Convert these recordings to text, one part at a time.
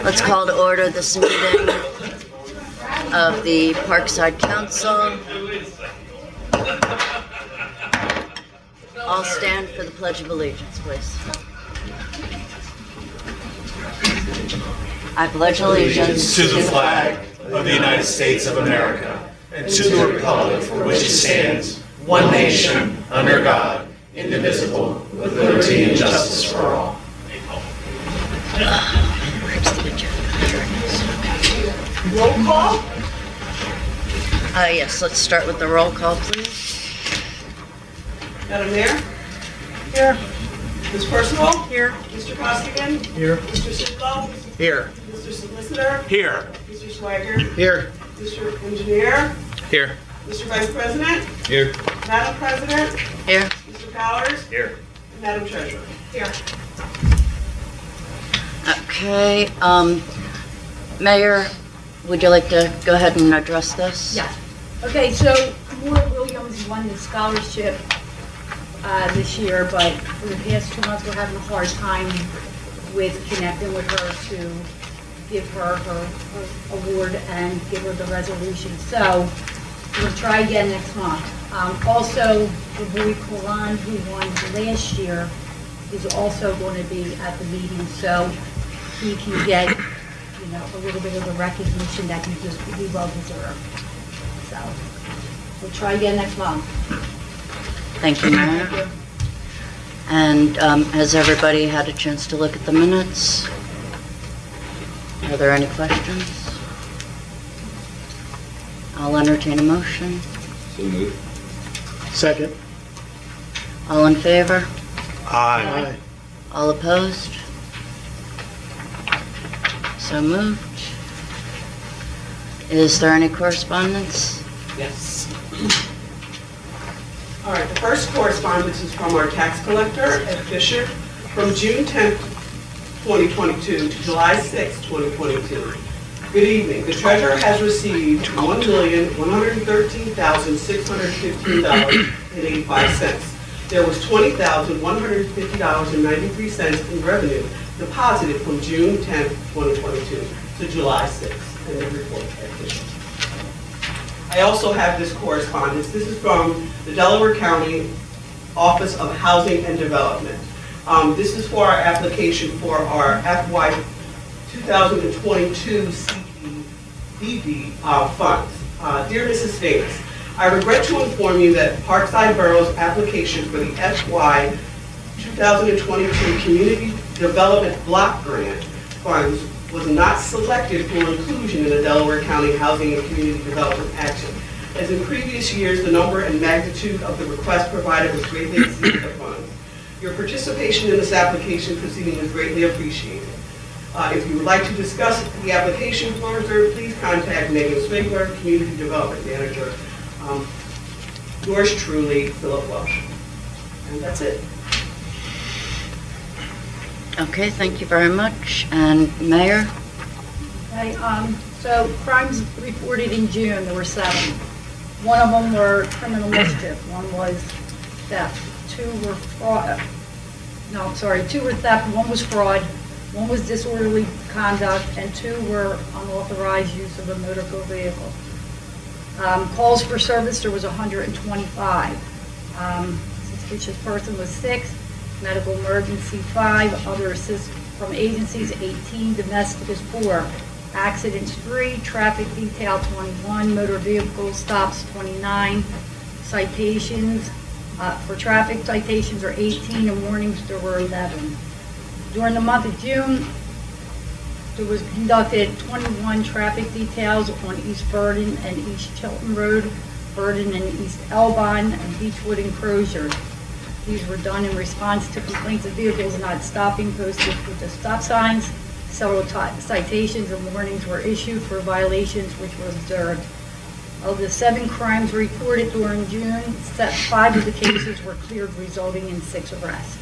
Let's call to order this meeting of the Parkside Council. All stand for the Pledge of Allegiance, please. I pledge allegiance to the flag of the United States of America and to the republic for which it stands, one nation, under God, indivisible, with liberty and justice for all. Roll call? Yes, let's start with the roll call, please. Madam Mayor? Here. Ms. Purcival? Here. Mr. Costigan? Here. Mr. Sidlow? Here. Mr. Solicitor? Here. Mr. Sweigart? Here. Mr. Engineer? Here. Mr. Vice President? Here. Madam President? Here. Mr. Powers? Here. Madam Treasurer? Here. Okay, Mayor, would you like to go ahead and address this? Yeah. Okay, so Moore Williams won the scholarship this year, but for the past 2 months we're having a hard time with connecting with her to give her her award and give her the resolution. So we'll try again next month. Also, the boy Koran, who won last year, is also going to be at the meeting, so he can get, you know, a little bit of the recognition that he well deserved. So we'll try again next month. Thank you, Mayor. Thank you. And has everybody had a chance to look at the minutes? Are there any questions? I'll entertain a motion. So moved. Second. All in favor? Aye. All opposed? So moved. Is there any correspondence? Yes. All right, the first correspondence is from our tax collector, Ed Fisher, from June 10th, 2022 to July 6th, 2022. Good evening. The treasurer has received $1,113,615.85. There was $20,150.93 in revenue deposited from June 10th, 2022 to July 6th. And the report official. I also have this correspondence. This is from the Delaware County Office of Housing and Development. This is for our application for our FY 2022 CPDD funds. Dear Mrs. Stamis, I regret to inform you that Parkside Borough's application for the FY 2022 Community Development Block Grant funds was not selected for inclusion in the Delaware County Housing and Community Development Action. As in previous years, the number and magnitude of the request provided was greatly exceeded the funds. Your participation in this application proceeding is greatly appreciated. If you would like to discuss the application further, please contact Megan Sweigart, Community Development Manager. Yours truly, Philip Welsh. And that's it. Okay, thank you very much. And Mayor? Okay, so crimes reported in June, there were 7. One of them were criminal mischief, one was theft, 2 were fraud, two were theft, 1 was fraud, 1 was disorderly conduct, and 2 were unauthorized use of a motor vehicle. Calls for service, there was 125. Suspicious person was 6, medical emergency 5, other assist from agencies 18, domestic is 4, accidents 3, traffic detail 21, motor vehicle stops 29, citations for traffic citations are 18, and warnings there were 11. During the month of June, there was conducted 21 traffic details on East Burden and East Chilton Road, Burden and East Elbon, and Beechwood and Crozier. These were done in response to complaints of vehicles not stopping posted with the stop signs. Several citations and warnings were issued for violations which were observed. Of the 7 crimes reported during June, 5 of the cases were cleared, resulting in 6 arrests.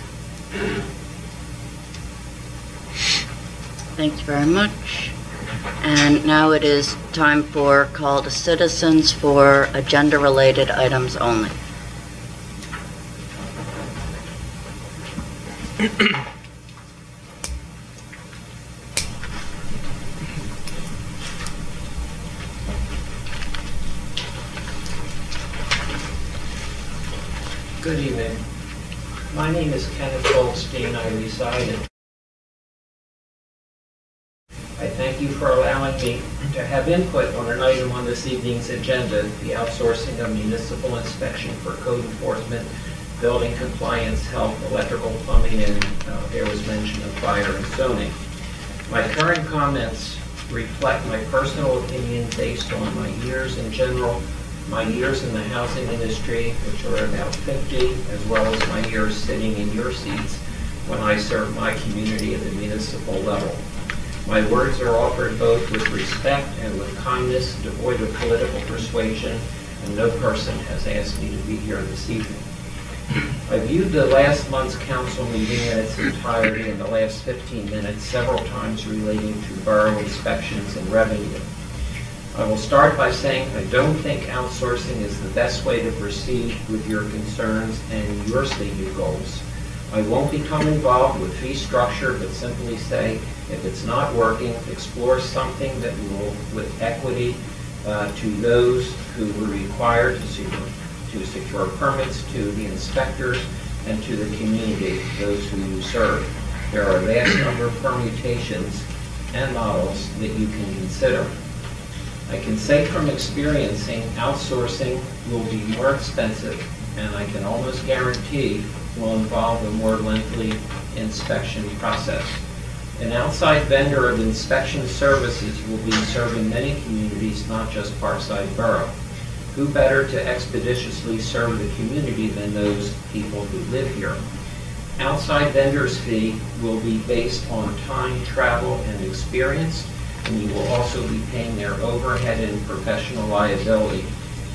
Thank you very much. And now it is time for call to citizens for agenda-related items only. Good evening. My name is Kenneth Goldstein. I reside in. I thank you for allowing me to have input on an item on this evening's agenda, the outsourcing of municipal inspection for code enforcement, building compliance, health, electrical, plumbing, and there was mention of fire and zoning. My current comments reflect my personal opinion based on my years in general, my years in the housing industry, which are about 50, as well as my years sitting in your seats when I served my community at the municipal level. My words are offered both with respect and with kindness, devoid of political persuasion, and no person has asked me to be here this evening. I viewed the last month's council meeting in its entirety in the last 15 minutes several times relating to borough inspections and revenue. I will start by saying I don't think outsourcing is the best way to proceed with your concerns and your stated goals. I won't become involved with fee structure, but simply say, if it's not working, explore something that will, with equity to those who were required to secure permits, to the inspectors, and to the community, those who you serve. There are a vast number of permutations and models that you can consider. I can say from experiencing, outsourcing will be more expensive, and I can almost guarantee will involve a more lengthy inspection process. An outside vendor of inspection services will be serving many communities, not just Parkside Borough. Who better to expeditiously serve the community than those people who live here? Outside vendor's fee will be based on time, travel, and experience, and you will also be paying their overhead and professional liability,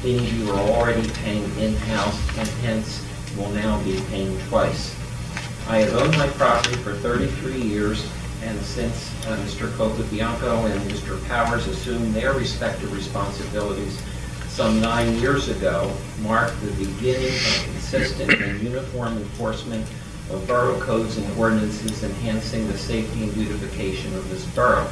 things you are already paying in-house and hence will now be paying twice. I have owned my property for 33 years, and since Mr. Capobianco and Mr. Powers assumed their respective responsibilities some 9 years ago, marked the beginning of consistent and uniform enforcement of borough codes and ordinances enhancing the safety and beautification of this borough.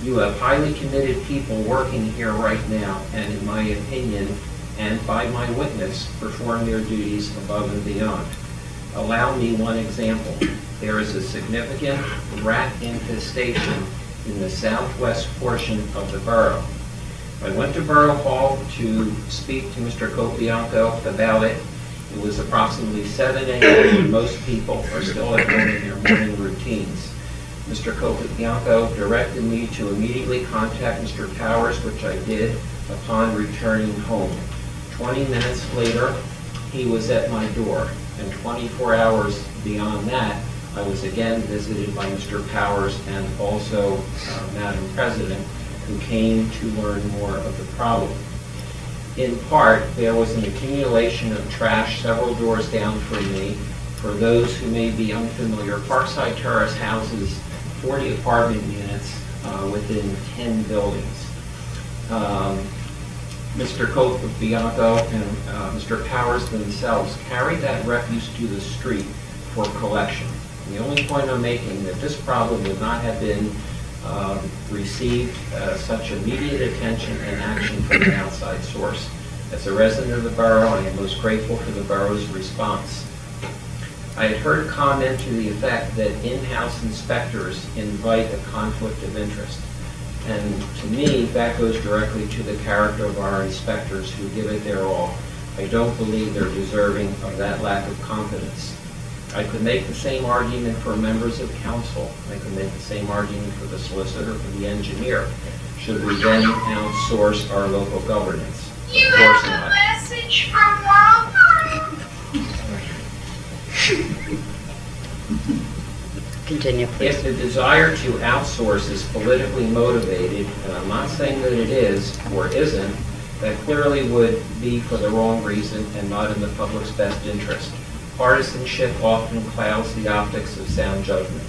You have highly committed people working here right now, and in my opinion, and by my witness, perform their duties above and beyond. Allow me one example. There is a significant rat infestation in the southwest portion of the borough. I went to Borough Hall to speak to Mr. Capobianco about it. It was approximately 7 a.m. when most people are still at home in their morning routines. Mr. Capobianco directed me to immediately contact Mr. Powers, which I did upon returning home. 20 minutes later, he was at my door, and 24 hours beyond that, I was again visited by Mr. Powers and also Madam President, who came to learn more of the problem. In part, there was an accumulation of trash several doors down from me. For those who may be unfamiliar, Parkside Terrace houses 40 apartment units within 10 buildings. Mr. Capobianco and Mr. Powers themselves carried that refuse to the street for collection. And the only point I'm making that this problem would not have been received such immediate attention and action from an outside source. As a resident of the borough, I am most grateful for the borough's response. I had heard a comment to the effect that in-house inspectors invite a conflict of interest. And to me, that goes directly to the character of our inspectors who give it their all. I don't believe they're deserving of that lack of confidence. I could make the same argument for members of council. I could make the same argument for the solicitor, for the engineer. Should we then outsource our local governance? You have a message from Walmart. Continue, please. If the desire to outsource is politically motivated, and I'm not saying that it is or isn't, that clearly would be for the wrong reason and not in the public's best interest. Partisanship often clouds the optics of sound judgment.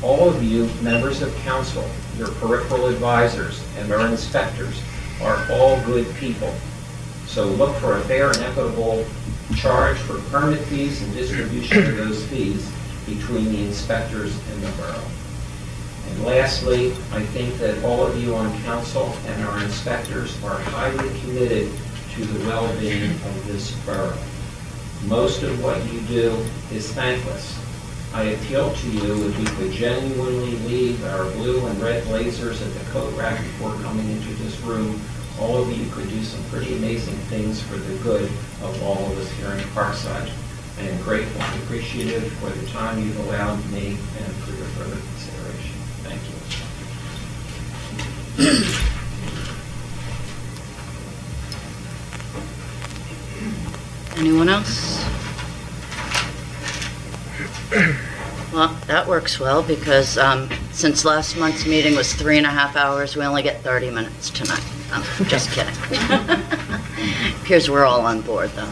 All of you, members of council, your peripheral advisors, and our inspectors are all good people. So look for a fair and equitable charge for permit fees and distribution of those fees, between the inspectors and the borough. And lastly, I think that all of you on council and our inspectors are highly committed to the well-being of this borough. Most of what you do is thankless. I appeal to you if you could genuinely leave our blue and red blazers at the coat rack before coming into this room. All of you could do some pretty amazing things for the good of all of us here in Parkside. I am grateful and appreciative for the time you've allowed me and for your further consideration. Thank you. Anyone else? Well, that works well because since last month's meeting was 3.5 hours, we only get 30 minutes tonight. I'm just kidding. Appears we're all on board though.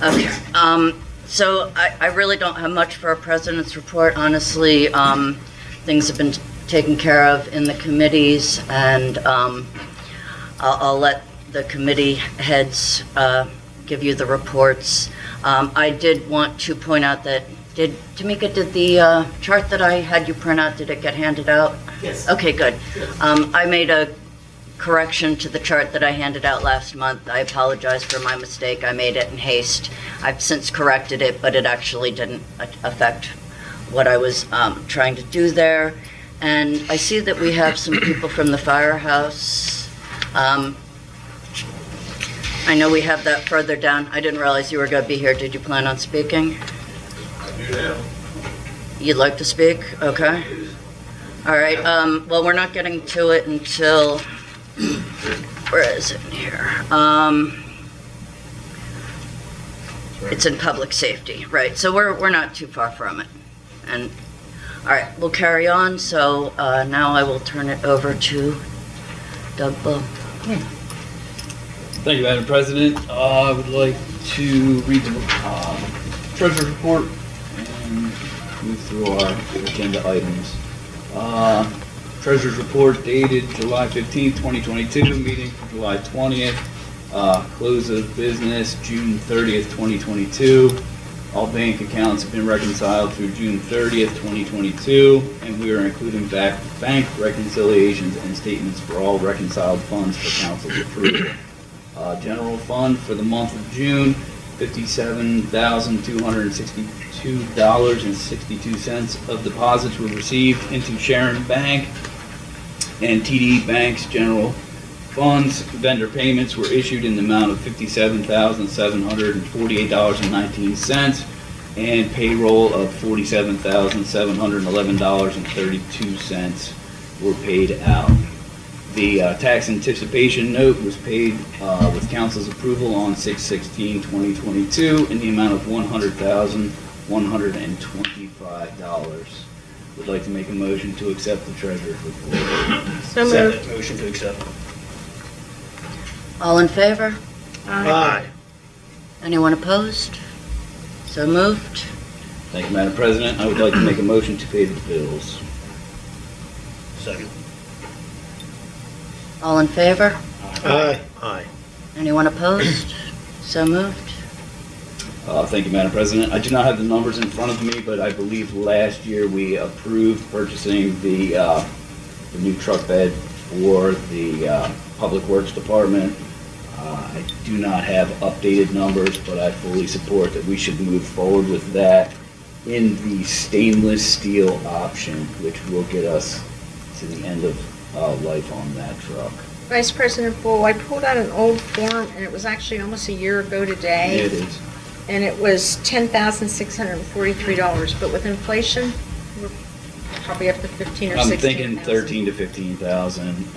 Okay. So I really don't have much for a president's report. Honestly, things have been taken care of in the committees, and I'll let the committee heads give you the reports. I did want to point out that Timika, did the chart that I had you print out, did it get handed out? Yes. Okay, good. Yes. I made a correction to the chart that I handed out last month. I apologize for my mistake. I made it in haste. I've since corrected it, but it actually didn't affect what I was trying to do there. And I see that we have some people from the firehouse. I know we have that further down. I didn't realize you were going to be here. Did you plan on speaking? I do now. You'd like to speak? Okay. All right. Well, we're not getting to it until, where is it in here? It's in public safety, right? So we're not too far from it. And all right, we'll carry on. So now I will turn it over to Doug Bull. Thank you, Madam President. I would like to read the treasurer's report and move through our agenda items. Treasurer's report dated July 15th, 2022, meeting for July 20th, close of business June 30th, 2022. All bank accounts have been reconciled through June 30th, 2022, and we are including bank reconciliations and statements for all reconciled funds for council's approval. General fund for the month of June, $57,262.62 of deposits were received into Sharon Bank and TD Bank's general funds. Vendor payments were issued in the amount of $57,748.19 and payroll of $47,711.32 were paid out. The tax anticipation note was paid with council's approval on 6/16/2022 in the amount of $100,125. Would like to make a motion to accept the treasurer's report. So moved. Motion to accept. All in favor? Aye. Anyone opposed? So moved. Thank you, Madam President. I would like to make a motion to pay the bills. Second. All in favor? Aye. Aye. Anyone opposed? So moved. Thank you, Madam President. I do not have the numbers in front of me, but I believe last year we approved purchasing the new truck bed for the Public Works Department. I do not have updated numbers, but I fully support that we should move forward with that in the stainless steel option, which will get us to the end of life on that truck. Vice President Bull, I pulled out an old form, and it was actually almost a year ago today. It is. And it was $10,643, but with inflation, we're probably up to 15 or 16,000. I'm thinking 13 to 15,000.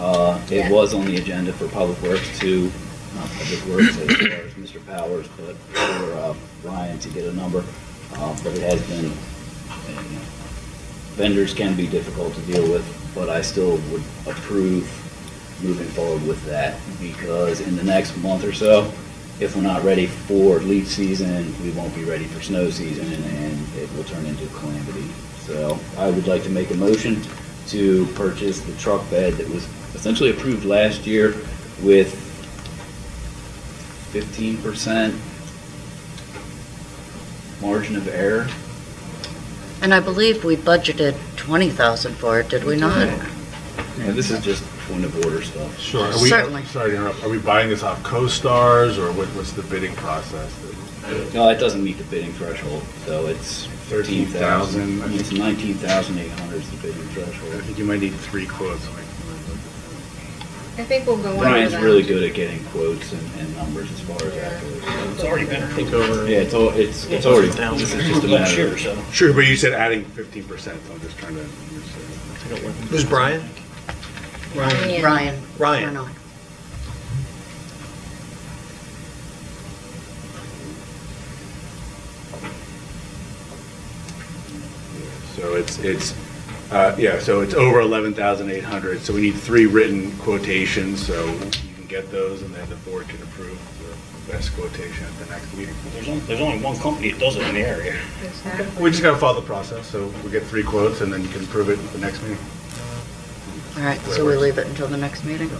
It Yeah. was on the agenda for Public Works too, not Public Works as far as Mr. Powers, but for Ryan to get a number. But it has been, vendors can be difficult to deal with, but I still would approve moving forward with that, because in the next month or so, if we're not ready for leaf season, we won't be ready for snow season, and it will turn into calamity. So I would like to make a motion to purchase the truck bed that was essentially approved last year with 15% margin of error. And I believe we budgeted 20,000 for it, did we not? Yeah, this is just point of order stuff. Sure. Certainly. Sorry to interrupt. Are we buying this off co-stars, or what's the bidding process? No, it doesn't meet the bidding threshold, so it's 13,000. 13,000. It's 19,800 is the bidding I threshold. think you might need 3 quotes. I think we'll go under Brian's that. really good at getting quotes and numbers as far as that goes. It's already been, I think, over. Yeah, it's already, this is just a matter Year or of. so. Sure, but you said adding 15%, so I'm just trying to. Who's Brian? Yeah. Ryan. Ryan. Or not. So so it's over 11,800, so we need 3 written quotations, so you can get those, and then the board can approve the best quotation at the next meeting. There's only one company that does it in the area. Exactly. We just gotta follow the process, so we get 3 quotes, and then you can approve it at the next meeting. All right, so we leave it until the next meeting?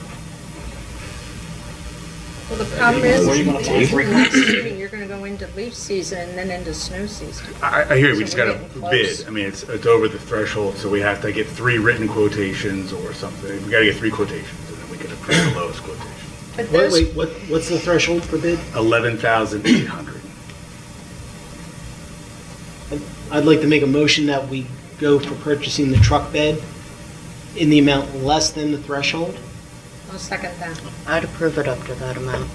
Well, the problem is, Where are you gonna find 3 next meeting, you're gonna go into leaf season and then into snow season. I hear you, we So just we're gotta getting close. bid. I mean, it's over the threshold, so we have to get 3 written quotations or something. We gotta get 3 quotations, and then we can approve the lowest quotation. But those, What's the threshold for bid? 11,800. I'd like to make a motion that we go for purchasing the truck bed in the amount less than the threshold. I'll second that. I'd approve it up to that amount.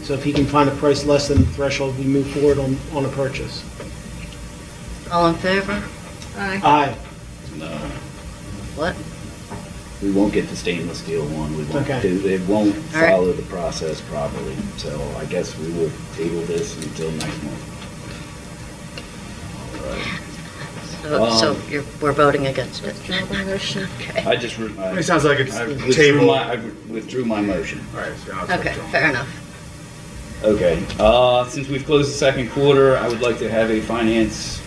So if he can find a price less than the threshold, we move forward on a purchase. All in favor? Aye. Aye. No, What? we won't get the stainless steel one. We won't Okay. do, it won't All right. follow the process properly. So I guess we will table this until next month. All right. So we're voting against it? Withdraw the motion. Okay. I just, It sounds like it's I table. withdrew my motion. All right, so now it's Okay, withdrawn. fair enough. Okay, since we've closed the second quarter, I would like to have a finance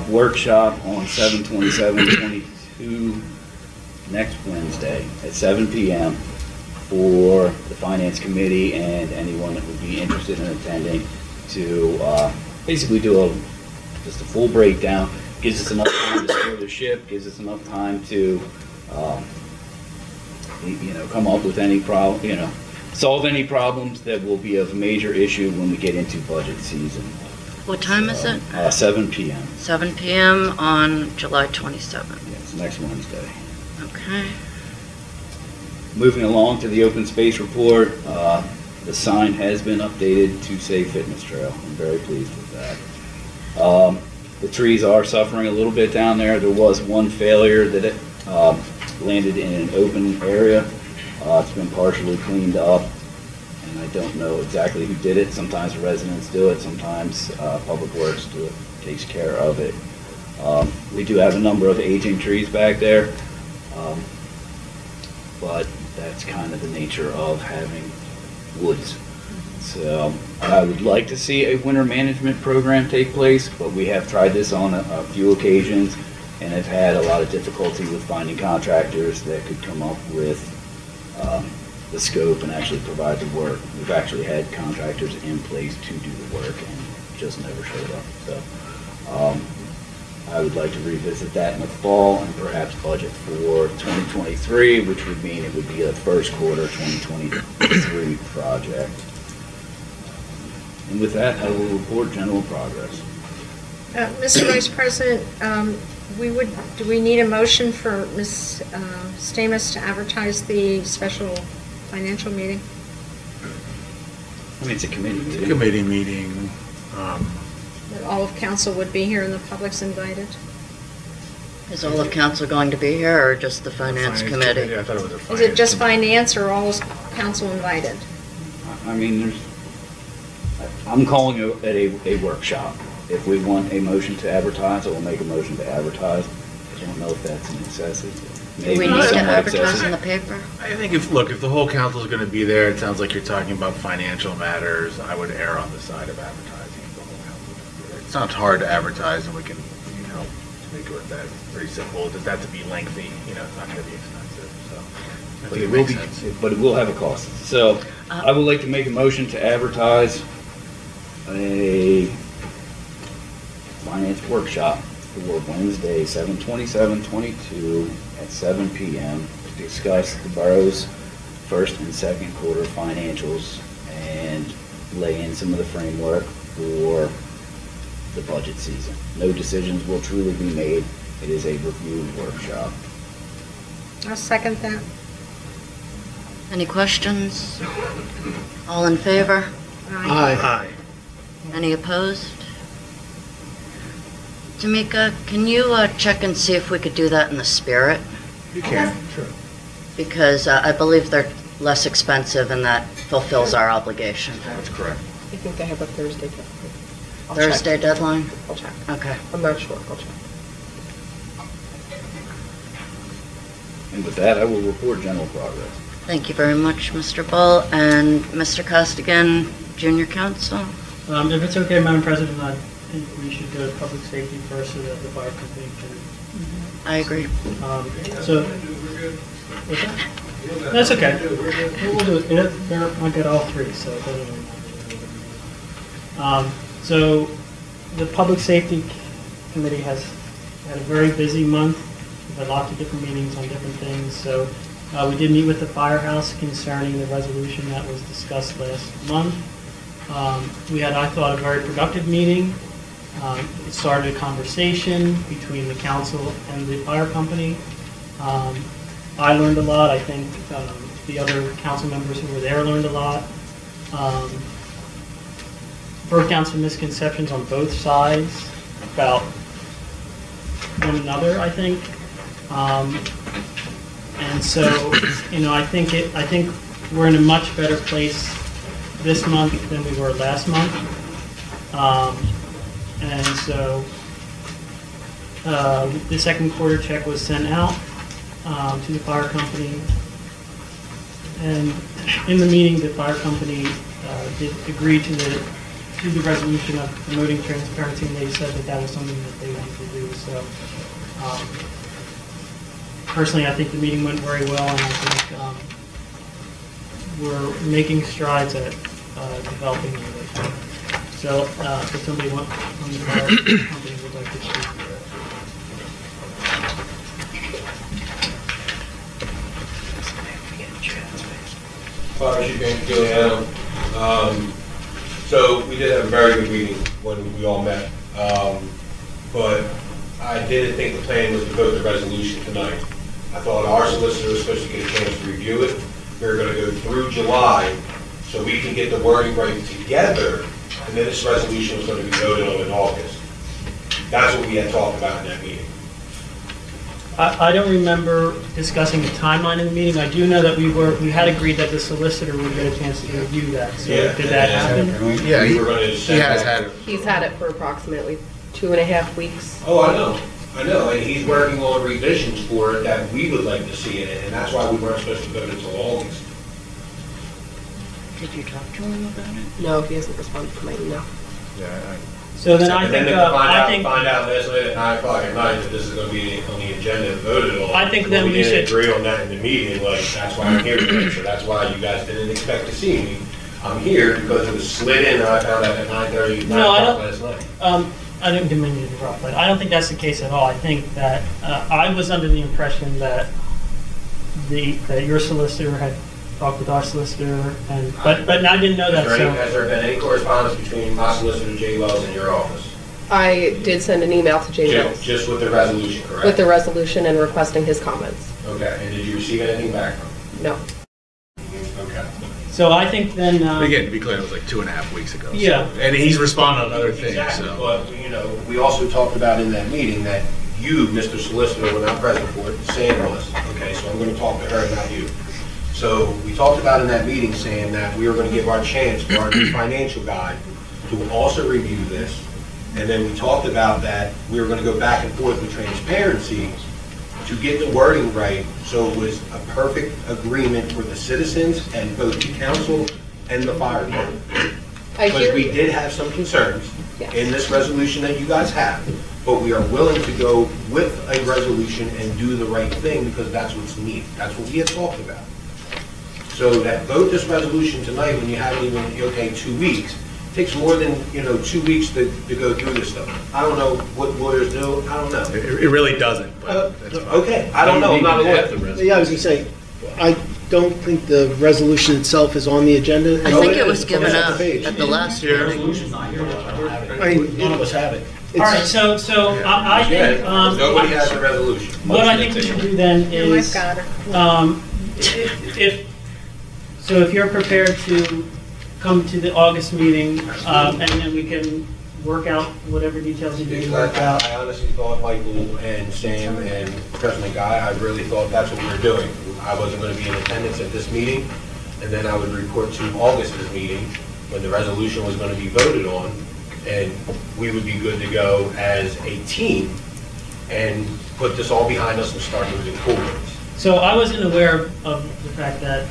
workshop on 7/27/22 next Wednesday at 7 PM for the finance committee and anyone that would be interested in attending to basically do just a full breakdown. Gives us enough time to steer the ship, gives us enough time to come up with any problem, solve any problems that will be of major issue when we get into budget season. What time is it? 7 PM. 7 PM on July 27th. Yes, next Wednesday. Okay. Moving along to the open space report, the sign has been updated to say Fitness Trail. I'm very pleased with that. The trees are suffering a little bit down there. There was one failure that it landed in an open area. It's been partially cleaned up, and I don't know exactly who did it. Sometimes the residents do it, sometimes Public Works takes care of it. We do have a number of aging trees back there, but that's kind of the nature of having woods. So I would like to see a winter management program take place, but we have tried this on a few occasions and have had a lot of difficulty with finding contractors that could come up with the scope and actually provide the work. We've actually had contractors in place to do the work and just never showed up. So I would like to revisit that in the fall and perhaps budget for 2023, which would mean it would be a first quarter 2023 project. And with that, I will report general progress. Mr. Vice President, do we need a motion for Ms. Stamis to advertise the special financial meeting? I mean, it's a committee It's a meeting. committee meeting. That all of council would be here and the public's invited? Is all of council going to be here, or just the finance committee? I thought it was a finance. Is it just committee. finance or all is council invited? I mean, I'm calling it a workshop. If we want a motion to advertise, I will make a motion to advertise. I don't know if that's an excessive. Do we maybe need to somewhat advertise excessive. in the paper? I think if the whole council is going to be there, it sounds like you're talking about financial matters. I would err on the side of advertising if the whole council is there. It sounds hard to advertise, and we can, make it that pretty simple. It doesn't have to be lengthy, it's not going to be expensive, so. I But think it it will makes be, sense. but it will have a cost. So I would like to make a motion to advertise a finance workshop for Wednesday, 7/27/22 at 7 p.m. to discuss the borough's first and second quarter financials and lay in some of the framework for the budget season. No decisions will truly be made. It is a review workshop. I'll second that. Any questions? All in favor? Aye. Any opposed? Timika, can you check and see if we could do that in the Spirit? You can, sure. Because I believe they're less expensive and that fulfills our obligation. That's correct. I think they have a Thursday deadline. I'll Thursday check. deadline? I'll check. Okay. I'm not sure. I'll check. And with that, I will report general progress. Thank you very much, Mr. Bull. And Mr. Costigan, Junior Counsel? If it's okay, Madam President, I think we should go to public safety first so that the fire company can... I agree. What's that? That's okay. We'll do it. I got all three, so it doesn't really matter. So the Public Safety Committee has had a very busy month. We've had lots of different meetings on different things. So we did meet with the firehouse concerning the resolution that was discussed last month. We had, I thought, a very productive meeting. It started a conversation between the council and the fire company. I learned a lot. I think the other council members who were there learned a lot. Broke down some misconceptions on both sides about one another, I think. And so, I think we're in a much better place this month than we were last month. And so the second quarter check was sent out to the fire company. And in the meeting, the fire company did agree to the resolution of promoting transparency, and they said that was something that they wanted to do. So personally, I think the meeting went very well, and I think we're making strides at developing the relationship. So if somebody from the fire company would like to speak. So we did have a very good meeting when we all met, but I didn't think the plan was to vote the resolution tonight. I thought our solicitor was supposed to get a chance to review it. We were going to go through July so we can get the wording right together, and then this resolution was going to be voted on in August. That's what we had talked about in that meeting. I don't remember discussing the timeline in the meeting. I do know that we had agreed that the solicitor would get a chance to review that. So did that happen? Yeah, we were going to he has had it. He's had it for approximately 2.5 weeks. Oh, I know, and he's working on revisions for it that we would like to see in it, and that's why we weren't supposed to vote until August. Did you talk to him about it? No, he hasn't responded to my email. Yeah. So then I think find out last night at 9 o'clock at night that this is going to be on the agenda and voted on. I think then we should agree on that in the meeting. Like, that's why I'm here today. So that's why you guys didn't expect to see me. I'm here because it was slid in, and I found out at 9:30 last night. I didn't mean to interrupt, but I don't think that's the case at all. I think that I was under the impression that that your solicitor had talked with our solicitor, but I didn't know that. Has there been any correspondence between my solicitor, Jay Wells, and your office? I did send an email to Jay Wells. Just with the resolution, correct? With the resolution and requesting his comments. Okay, and did you receive anything back from him? No. Okay. So I think then... again, to be clear, it was like 2.5 weeks ago. Yeah. So, and he's responded on other things. Exactly, so. But, we also talked about in that meeting that you, Mr. Solicitor, were not present for it, Sam was. Okay, so I'm going to talk to her, not you. So we talked about in that meeting, Sam, that we were going to give our chance for our new financial guide to also review this. And then we talked about that we were going to go back and forth with transparency to get the wording right, so it was a perfect agreement for the citizens and both the council and the fire department. Because we did have some concerns in this resolution that you guys have, but we are willing to go with a resolution and do the right thing because that's what's needed. That's what we had talked about. So that vote this resolution tonight when you haven't even, okay, 2 weeks, takes more than, 2 weeks to go through this stuff. I don't know what lawyers do, I don't know. It really doesn't, but that's fine. Okay, I don't know, I'm not a lawyer. Yeah, I was gonna say, I don't think the resolution itself is on the agenda. I think it was given out at the last hearing. I mean, None of us have it. All right, so I think, Nobody has a resolution. what I think we should do then No, I've is, got it. if you're prepared to come to the August meeting, and then we can work out whatever details you need to work out. I honestly thought Michael and Sam and President Guy, I really thought that's what we were doing. I wasn't going to be in attendance at this meeting, and then I would report to August's meeting when the resolution was going to be voted on, and we would be good to go as a team and put this all behind us and start moving forward. So I wasn't aware of the fact that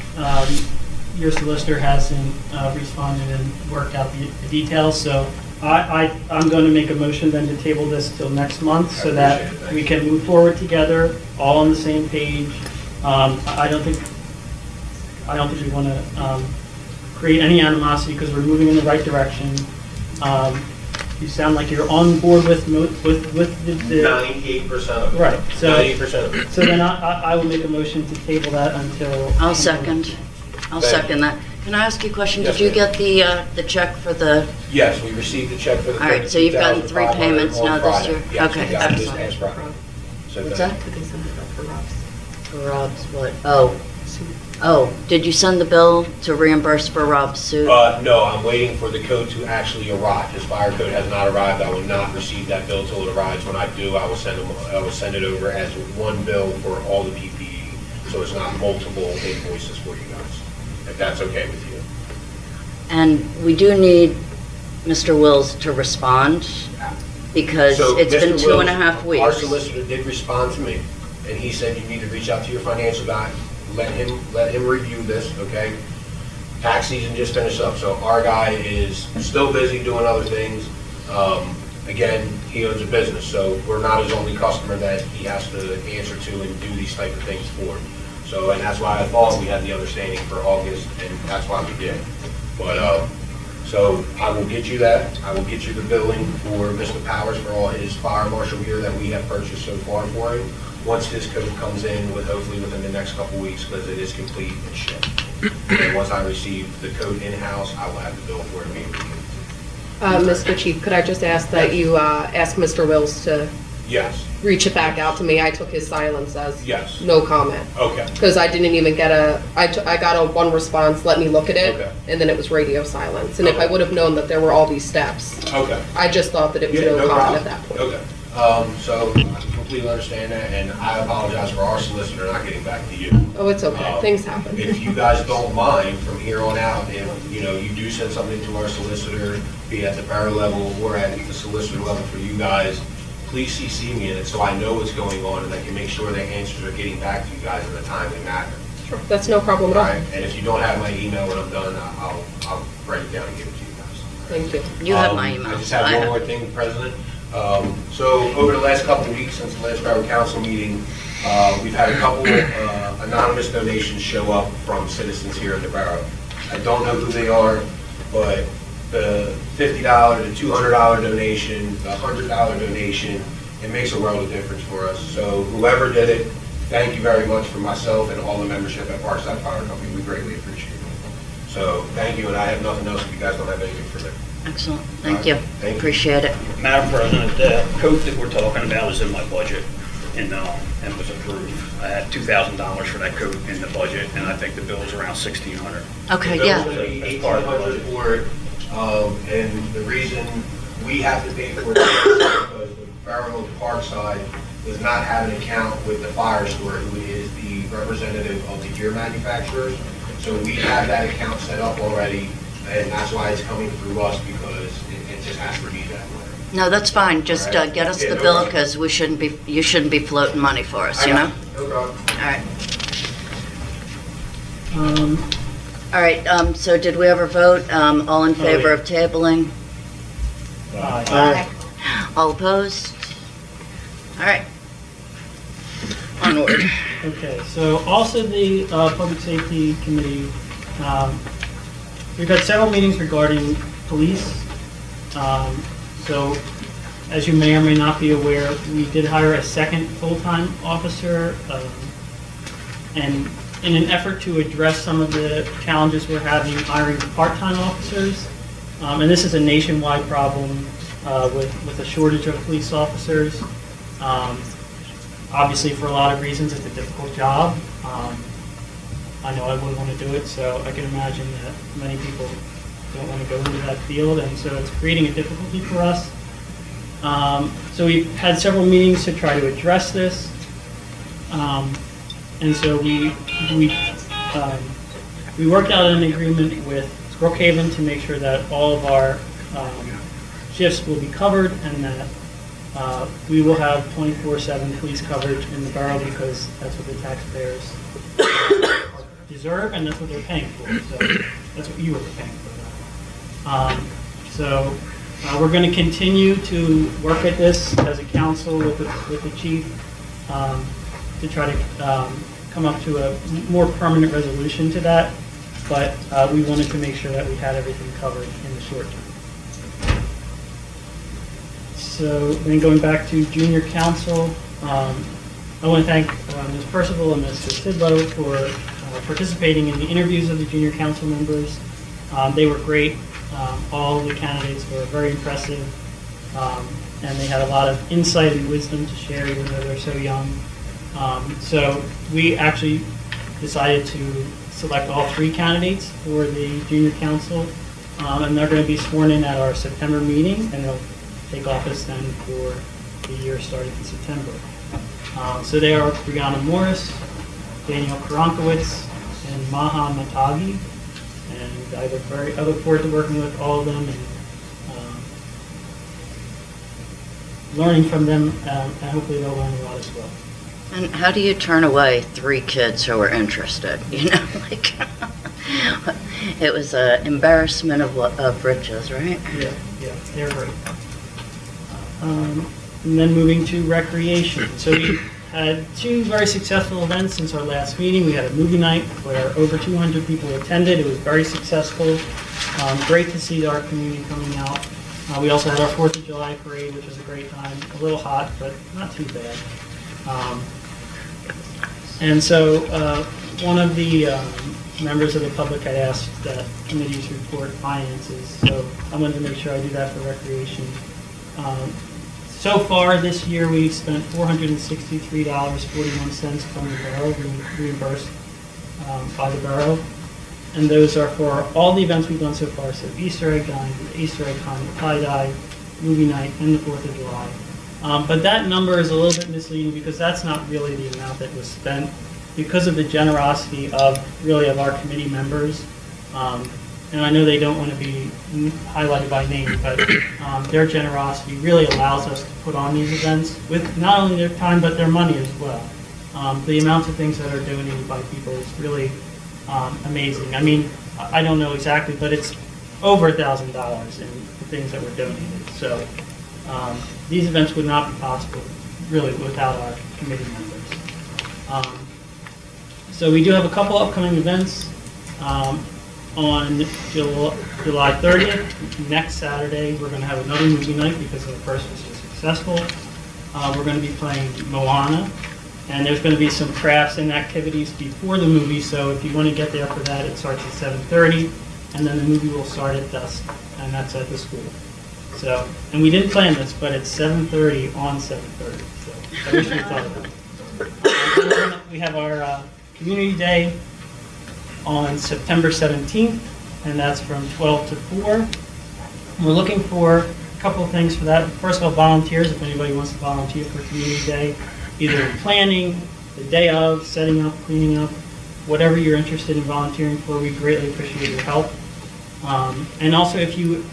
your solicitor hasn't responded and worked out the details, so I'm going to make a motion then to table this till next month so that we can move forward together, all on the same page. I don't think we want to create any animosity because we're moving in the right direction. You sound like you're on board with the 98% of it. right. So 90% of it. So then I will make a motion to table that until. I'll second that. Can I ask you a question? Yes, Did you ma'am. get the check for the, Yes, we received the check for the all right, so you've gotten 3 $32,500 payments on now this Friday. year? Yes, Okay, we got this excellent. past Friday. So What's thank that? But they sent it up for Rob's. For Rob's what? Oh, did you send the bill to reimburse for Rob's suit? No, I'm waiting for the code to actually arrive. His fire code has not arrived. I will not receive that bill till it arrives. When I do, I will send it over as one bill for all the PPE, so it's not multiple invoices for you guys, if that's okay with you. And we do need Mr. Wills to respond because So, it's been Mr. 2.5 Wills, Our weeks. solicitor did respond to me, and he said you need to reach out to your financial guy, let him review this, okay? Tax season just finished up, so our guy is still busy doing other things. Again, he owns a business, so we're not his only customer that he has to answer to and do these type of things for. So, and that's why I thought we had the understanding for August, and that's why we did. But, so I will get you that. I will get you the billing for Mr. Powers for all his fire marshal gear that we have purchased so far for him. Once his code comes in, hopefully within the next couple weeks, because it is complete and shipped. And once I receive the code in-house, I will have the bill for it immediately. Mr. Chief, could I just ask that you ask Mr. Wills to Yes, reach it back out to me? I took his silence as yes. no comment. Okay. Because I didn't even get I got one response, let me look at it, Okay. and then it was radio silence. And if I Okay. would have known that there were all these steps, Okay. I just thought that it was Yeah, no comment problem. at that point. Okay. So I completely understand that, and I apologize for our solicitor not getting back to you. Oh, it's okay, things happen. If you guys don't mind, from here on out, if, you do send something to our solicitor, be at the borough level or at the solicitor level for you guys, please CC me in it so I know what's going on and I can make sure that answers are getting back to you guys in a timely manner. Sure, that's no problem at All all. right? And if you don't have my email when I'm done, I'll write it down and give it to you guys. Thank you. You have my email. I just have one more thing, President. So over the last couple of weeks since the last Borough Council meeting, we've had a couple anonymous donations show up from citizens here in the borough. I don't know who they are, but the $50, the $200 donation, the $100 donation, it makes a world of difference for us. So whoever did it, thank you very much for myself and all the membership at Parkside Fire Company. We greatly appreciate it. So thank you, and I have nothing else if you guys don't have anything for me. Excellent, thank you. Thank you. Appreciate it. Madam President, the code that we're talking about is in my budget and was approved. I had $2,000 for that code in the budget, and I think the bill is around $1,600. Okay, The yeah. bill will be As part of the $1,800 budget. for it, and the reason we have to pay for it is because the Borough of Parkside does not have an account with the fire store, who is the representative of the gear manufacturers. So we have that account set up already, and that's why it's coming through us, because it just has to be that way. No, that's fine. Just All right. get us Yeah, the no bill problem. because you shouldn't be floating money for us, you know? No problem. All right. All right, so did we ever vote? All in favor of tabling? Aye. All opposed? All right. Onward. Okay, so also the Public Safety Committee, we've had several meetings regarding police. So, as you may or may not be aware, we did hire a second full-time officer, and in an effort to address some of the challenges we're having hiring part-time officers, and this is a nationwide problem with a shortage of police officers. Obviously, for a lot of reasons, it's a difficult job. I know I wouldn't want to do it, so I can imagine that many people don't want to go into that field, and so it's creating a difficulty for us. So we've had several meetings to try to address this, and so we worked out an agreement with Brookhaven to make sure that all of our shifts will be covered, and that we will have 24/7 police coverage in the borough, because that's what the taxpayers deserve, and that's what they're paying for. So that's what you are paying for. So we're going to continue to work at this as a council with the chief to try to come up to a more permanent resolution to that. But we wanted to make sure that we had everything covered in the short term. So then going back to junior council, I want to thank Ms. Purcival and Mr. Sidlow for participating in the interviews of the junior council members. They were great. All the candidates were very impressive, and they had a lot of insight and wisdom to share, even though they're so young. So we actually decided to select all 3 candidates for the junior council, and they're going to be sworn in at our September meeting, and they'll take office then for the year starting in September. So they are Brianna Morris, Daniel Karankowitz, and Maha Matagi. And I look forward to working with all of them and learning from them, and hopefully they'll learn a lot as well. And how do you turn away 3 kids who are interested? You know, like it was an embarrassment of riches, right? Yeah, they're great. And then moving to recreation. So we had 2 very successful events since our last meeting. We had a movie night where over 200 people attended. It was very successful. Great to see our community coming out. We also had our 4th of July parade, which was a great time. A little hot, but not too bad. And so one of the members of the public had asked that committees report finances, so I wanted to make sure I do that for recreation. So far this year, we've spent $463.41 from the borough, reimbursed by the borough. And those are for all the events we've done so far, so Easter egg dine, Easter egg hunt, tie-dye, movie night, and the 4th of July. But that number is a little bit misleading, because that's not really the amount that was spent, because of the generosity of our committee members. And I know they don't want to be highlighted by name, but their generosity really allows us to put on these events with not only their time, but their money as well. The amounts of things that are donated by people is really amazing. I mean, I don't know exactly, but it's over $1,000 in the things that were donated. So these events would not be possible, really, without our committee members. So we do have a couple upcoming events. On July 30th, next Saturday, we're going to have another movie night because the first was so successful. We're going to be playing Moana, and there's going to be some crafts and activities before the movie, so if you want to get there for that, it starts at 7:30, and then the movie will start at dusk, and that's at the school. So, and we didn't plan this, but it's 7:30 on 7:30, so I wish we thought of that. We have our Community Day on September 17th, and that's from 12 to 4. We're looking for a couple of things for that. First of all, volunteers, if anybody wants to volunteer for Community Day, either in planning, the day of, setting up, cleaning up, whatever you're interested in volunteering for, we greatly appreciate your help. And also, if you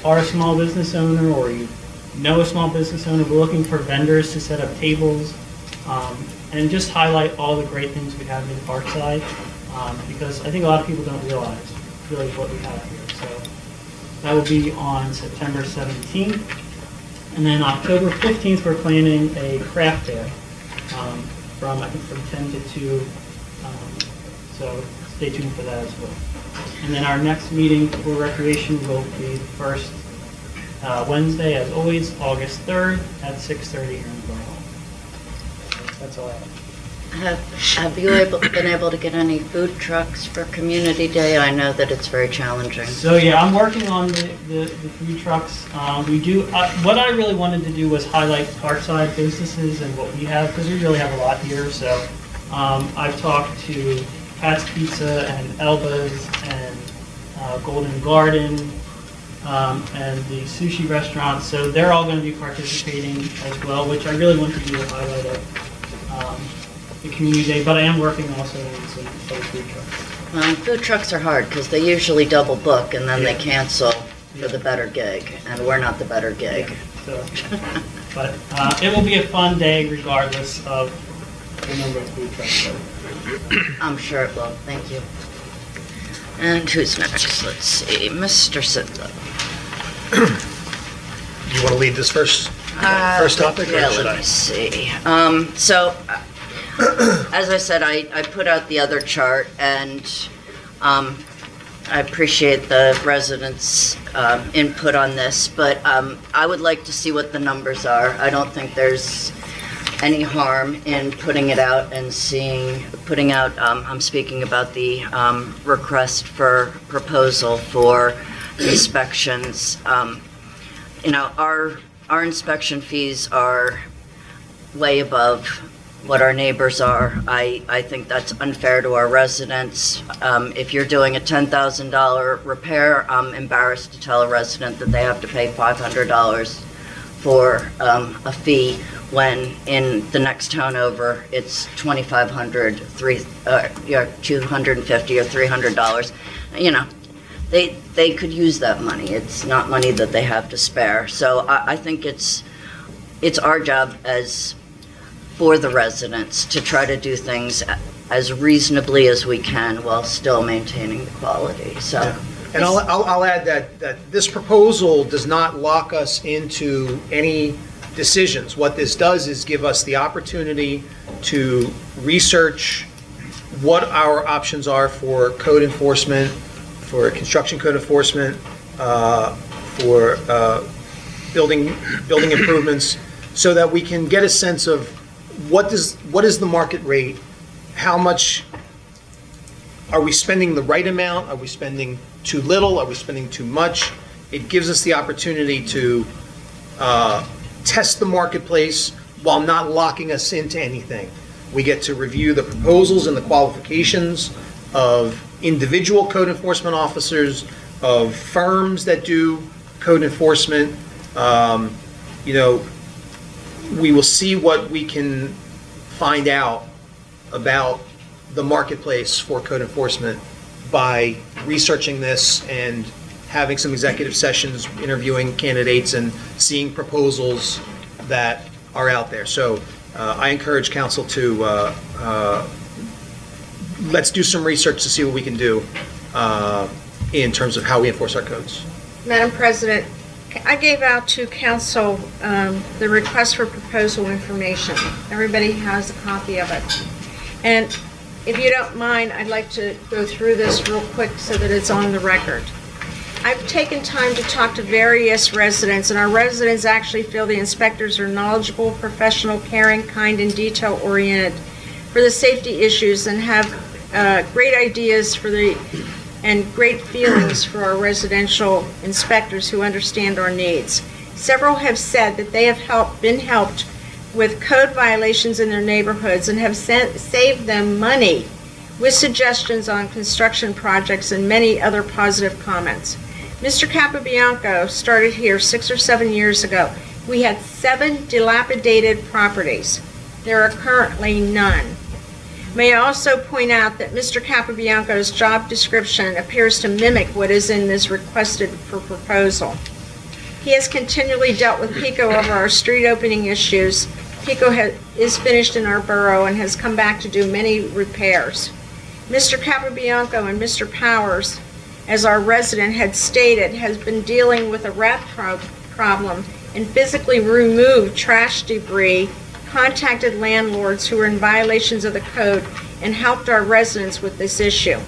are a small business owner, or you know a small business owner, we're looking for vendors to set up tables, and just highlight all the great things we have in Parkside. Because I think a lot of people don't realize really what we have here. So that will be on September 17th. And then October 15th, we're planning a craft fair from 10 to 2. So stay tuned for that as well. And then our next meeting for recreation will be the first Wednesday, as always, August 3rd at 6:30 here in the Borough Hall. That's all I have. Have you been able to get any food trucks for Community Day? I know that it's very challenging. So yeah, I'm working on the food trucks. We do, what I really wanted to do was highlight Parkside businesses and what we have, because we really have a lot here. So I've talked to Pat's Pizza and Elba's and Golden Garden and the sushi restaurant. So they're all going to be participating as well, which I really want to do a highlight of the Community Day, but I am working also on some other food trucks. Food trucks are hard because they usually double book and then they cancel for the better gig, and we're not the better gig. Yeah, so, but it will be a fun day regardless of the number of food trucks. I'm sure it will. Thank you. And who's next? Let's see, Mr. Sidlow. You want to lead this first topic, Yeah, or should let I? me see. As I said, I put out the other chart, and I appreciate the residents' input on this, but I would like to see what the numbers are. I don't think there's any harm in putting it out and putting out, I'm speaking about the request for proposal for inspections. You know, our inspection fees are way above what our neighbors are. I think that's unfair to our residents. If you're doing a $10,000 repair, I'm embarrassed to tell a resident that they have to pay $500 for a fee, when in the next town over, it's $2,500, $250 or $300. You know, they could use that money. It's not money that they have to spare. So I think it's our job for the residents to try to do things as reasonably as we can while still maintaining the quality. So, Yeah. And I'll add that this proposal does not lock us into any decisions. What this does is give us the opportunity to research what our options are for code enforcement, for construction code enforcement, for building improvements, so that we can get a sense of what is the market rate, how much are we spending the right amount, are we spending too little, are we spending too much. It gives us the opportunity to test the marketplace while not locking us into anything. We get to review the proposals and the qualifications of individual code enforcement officers, of firms that do code enforcement. You know, we will see what we can find out about the marketplace for code enforcement by researching this and having some executive sessions, interviewing candidates, and seeing proposals that are out there. So I encourage council to let's do some research to see what we can do in terms of how we enforce our codes. Madam President, I gave out to council the request for proposal information. Everybody has a copy of it. And if you don't mind, I'd like to go through this real quick so that it's on the record. I've taken time to talk to various residents, and our residents actually feel the inspectors are knowledgeable, professional, caring, kind, and detail-oriented for the safety issues, and have great ideas and great feelings for our residential inspectors who understand our needs. Several have said that they have been helped with code violations in their neighborhoods and have saved them money with suggestions on construction projects and many other positive comments. Mr. Capobianco started here 6 or 7 years ago. We had 7 dilapidated properties. There are currently none. May I also point out that Mr. Capobianco's job description appears to mimic what is in this requested for proposal. He has continually dealt with PICO over our street opening issues. PICO is finished in our borough and has come back to do many repairs. Mr. Capobianco and Mr. Powers, as our resident had stated, has been dealing with a rat problem and physically removed trash debris, contacted landlords who were in violations of the code, and helped our residents with this issue.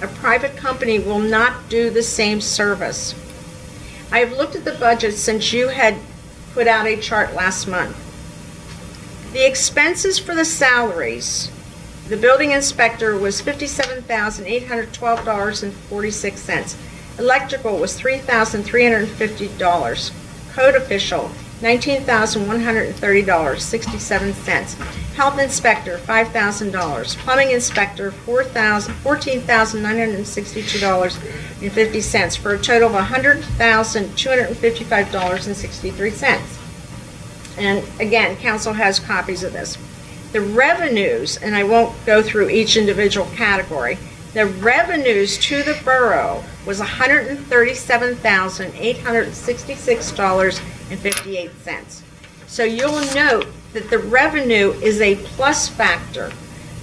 A private company will not do the same service. I have looked at the budget since you had put out a chart last month. The expenses for the salaries, the building inspector was $57,812.46. Electrical was $3,350. Code official, $19,130.67. Health inspector, $5,000. Plumbing inspector, $14,962.50 for a total of $100,255.63. And again, council has copies of this. The revenues, and I won't go through each individual category, the revenues to the borough was $137,866.58. So you'll note that the revenue is a plus factor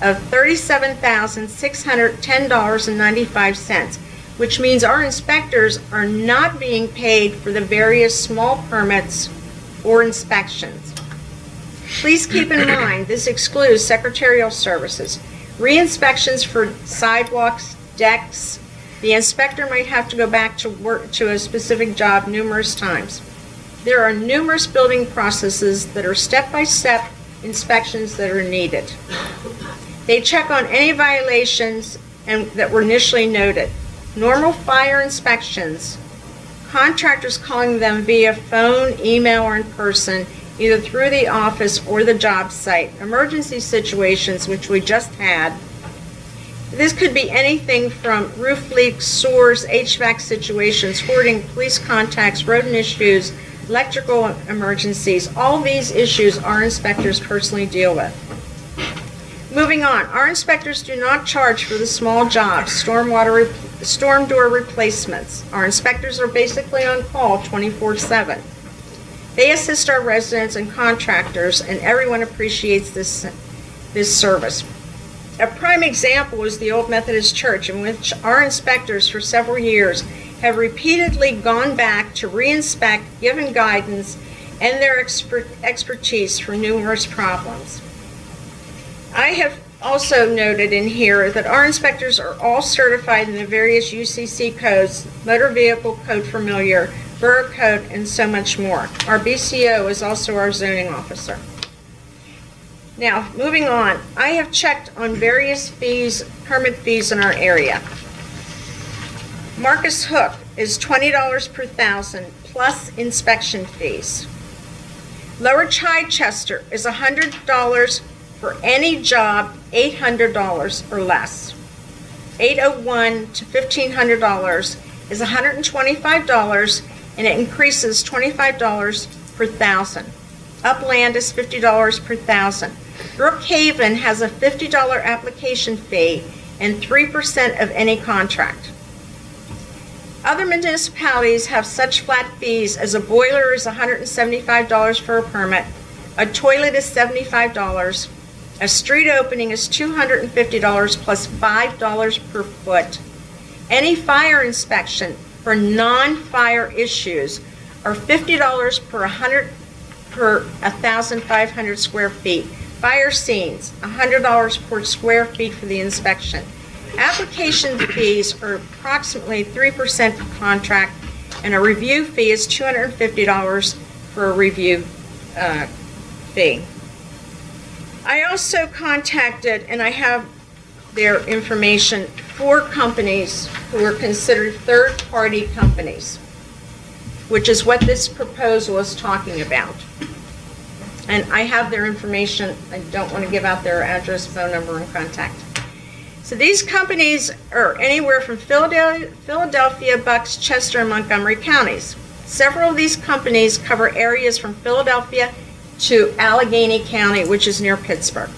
of $37,610.95, which means our inspectors are not being paid for the various small permits or inspections. Please keep in mind, this excludes secretarial services, re-inspections for sidewalks, decks. The inspector might have to go back to work to a specific job numerous times. There are numerous building processes that are step-by-step inspections that are needed. They check on any violations that were initially noted. Normal fire inspections, contractors calling them via phone, email, or in person, either through the office or the job site. Emergency situations, which we just had. This could be anything from roof leaks, sewers, HVAC situations, hoarding, police contacts, rodent issues, electrical emergencies. All these issues our inspectors personally deal with. Moving on, our inspectors do not charge for the small jobs, storm door replacements. Our inspectors are basically on call 24/7. They assist our residents and contractors, and everyone appreciates this service. A prime example is the Old Methodist Church, in which our inspectors for several years have repeatedly gone back to re-inspect, given guidance, and their expertise for numerous problems. I have also noted in here that our inspectors are all certified in the various UCC codes, Motor Vehicle Code Familiar, Borough Code, and so much more. Our BCO is also our zoning officer. Now, moving on, I have checked on various fees, permit fees in our area. Marcus Hook is $20 per thousand plus inspection fees. Lower Chichester is $100 for any job $800 or less. 801 to $1,500 is $125, and it increases $25 per thousand. Upland is $50 per thousand. Brookhaven has a $50 application fee and 3% of any contract. Other municipalities have such flat fees as a boiler is $175 for a permit, a toilet is $75, a street opening is $250 plus $5 per foot. Any fire inspection for non-fire issues are $50 per 1,500 square feet. Fire scenes, $100 per square feet for the inspection. Application fees are approximately 3% of contract, and a review fee is $250 for a review fee. I also contacted, and I have their information, 4 companies who are considered third-party companies, which is what this proposal is talking about. And I have their information. I don't want to give out their address, phone number, and contact. So these companies are anywhere from Philadelphia, Bucks, Chester, and Montgomery counties. Several of these companies cover areas from Philadelphia to Allegheny County, which is near Pittsburgh.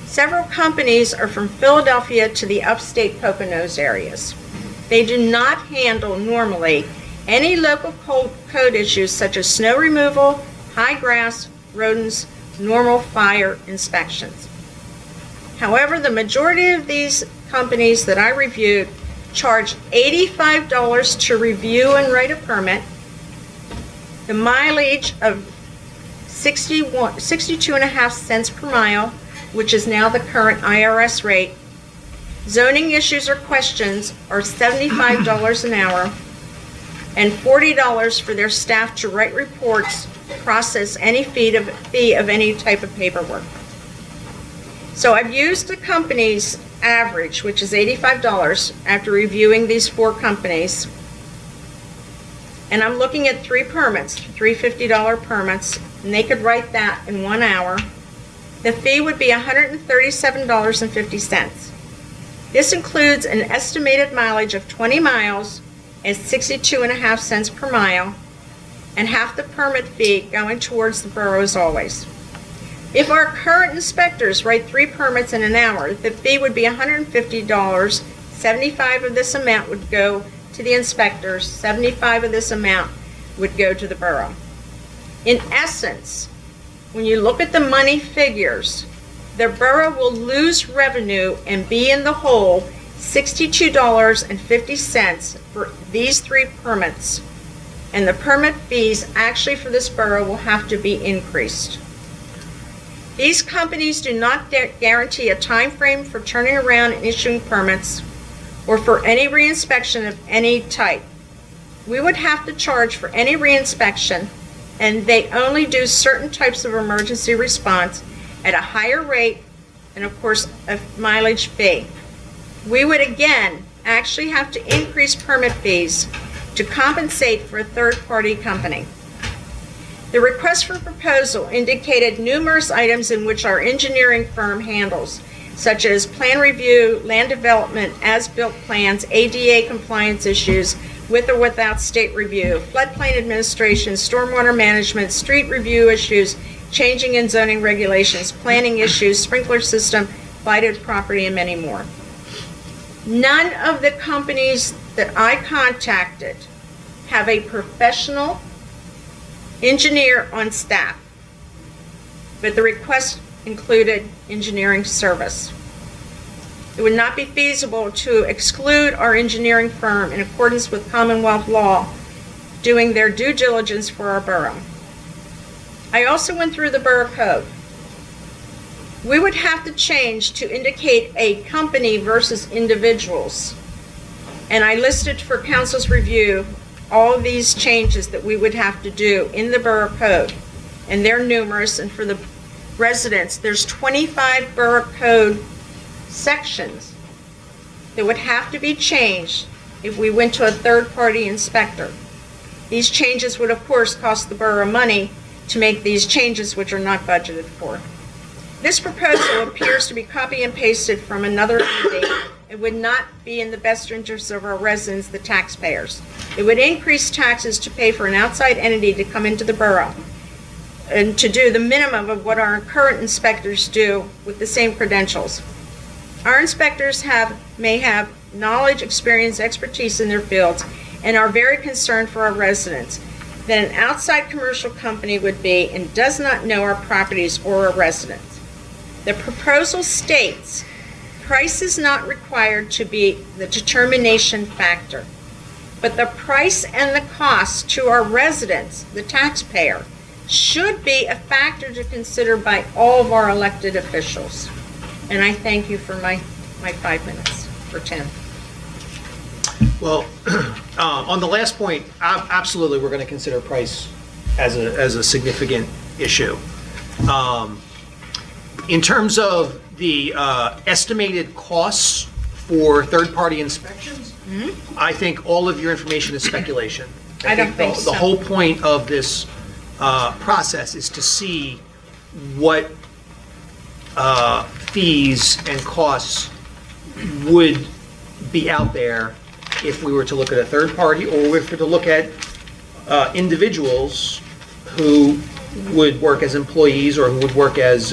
Several companies are from Philadelphia to the upstate Poconos areas. They do not handle normally any local code issues such as snow removal, high grass, rodents, normal fire inspections. However, the majority of these companies that I reviewed charge $85 to review and write a permit, the mileage of 62.5 cents per mile, which is now the current IRS rate, Zoning issues or questions are $75 an hour, and $40 for their staff to write reports, process any fee of any type of paperwork. So I've used the company's average, which is $85, after reviewing these 4 companies. And I'm looking at 3 permits, 3 $50 permits, and they could write that in 1 hour. The fee would be $137.50. This includes an estimated mileage of 20 miles at 62.5 cents per mile, and half the permit fee going towards the borough as always. If our current inspectors write 3 permits in an hour, the fee would be $150. 75 of this amount would go to the inspectors, 75 of this amount would go to the borough. In essence, when you look at the money figures, the borough will lose revenue and be in the hole $62.50 for these 3 permits. And the permit fees actually for this borough will have to be increased. These companies do not guarantee a time frame for turning around and issuing permits or for any reinspection of any type. We would have to charge for any reinspection, and they only do certain types of emergency response at a higher rate and, of course, a mileage fee. We would again actually have to increase permit fees to compensate for a third-party company. The request for proposal indicated numerous items in which our engineering firm handles, such as plan review, land development, as-built plans, ADA compliance issues with or without state review, floodplain administration, stormwater management, street review issues, changing in zoning regulations, planning issues, sprinkler system, blighted property, and many more. None of the companies that I contacted have a professional engineer on staff, but the request included engineering service. It would not be feasible to exclude our engineering firm in accordance with Commonwealth law doing their due diligence for our borough. I also went through the borough code. We would have to change to indicate a company versus individuals. And I listed for council's review all of these changes that we would have to do in the borough code. And they're numerous, and for the residents, there's 25 borough code sections that would have to be changed if we went to a third-party inspector. These changes would, of course, cost the borough money to make these changes, which are not budgeted for. This proposal appears to be copy and pasted from another entity. It would not be in the best interest of our residents, the taxpayers. It would increase taxes to pay for an outside entity to come into the borough and to do the minimum of what our current inspectors do with the same credentials. Our inspectors may have knowledge, experience, expertise in their fields, and are very concerned for our residents that an outside commercial company would be and does not know our properties or our residents. The proposal states price is not required to be the determination factor, but the price and the cost to our residents, the taxpayer, should be a factor to consider by all of our elected officials. And I thank you for my 5 minutes, or 10. Well, on the last point, absolutely, we're going to consider price as a significant issue. In terms of the estimated costs for third-party inspections, I think all of your information is speculation. I don't think so. The whole point of this process is to see what fees and costs would be out there if we were to look at a third party, or if we were to look at individuals who would work as employees or who would work as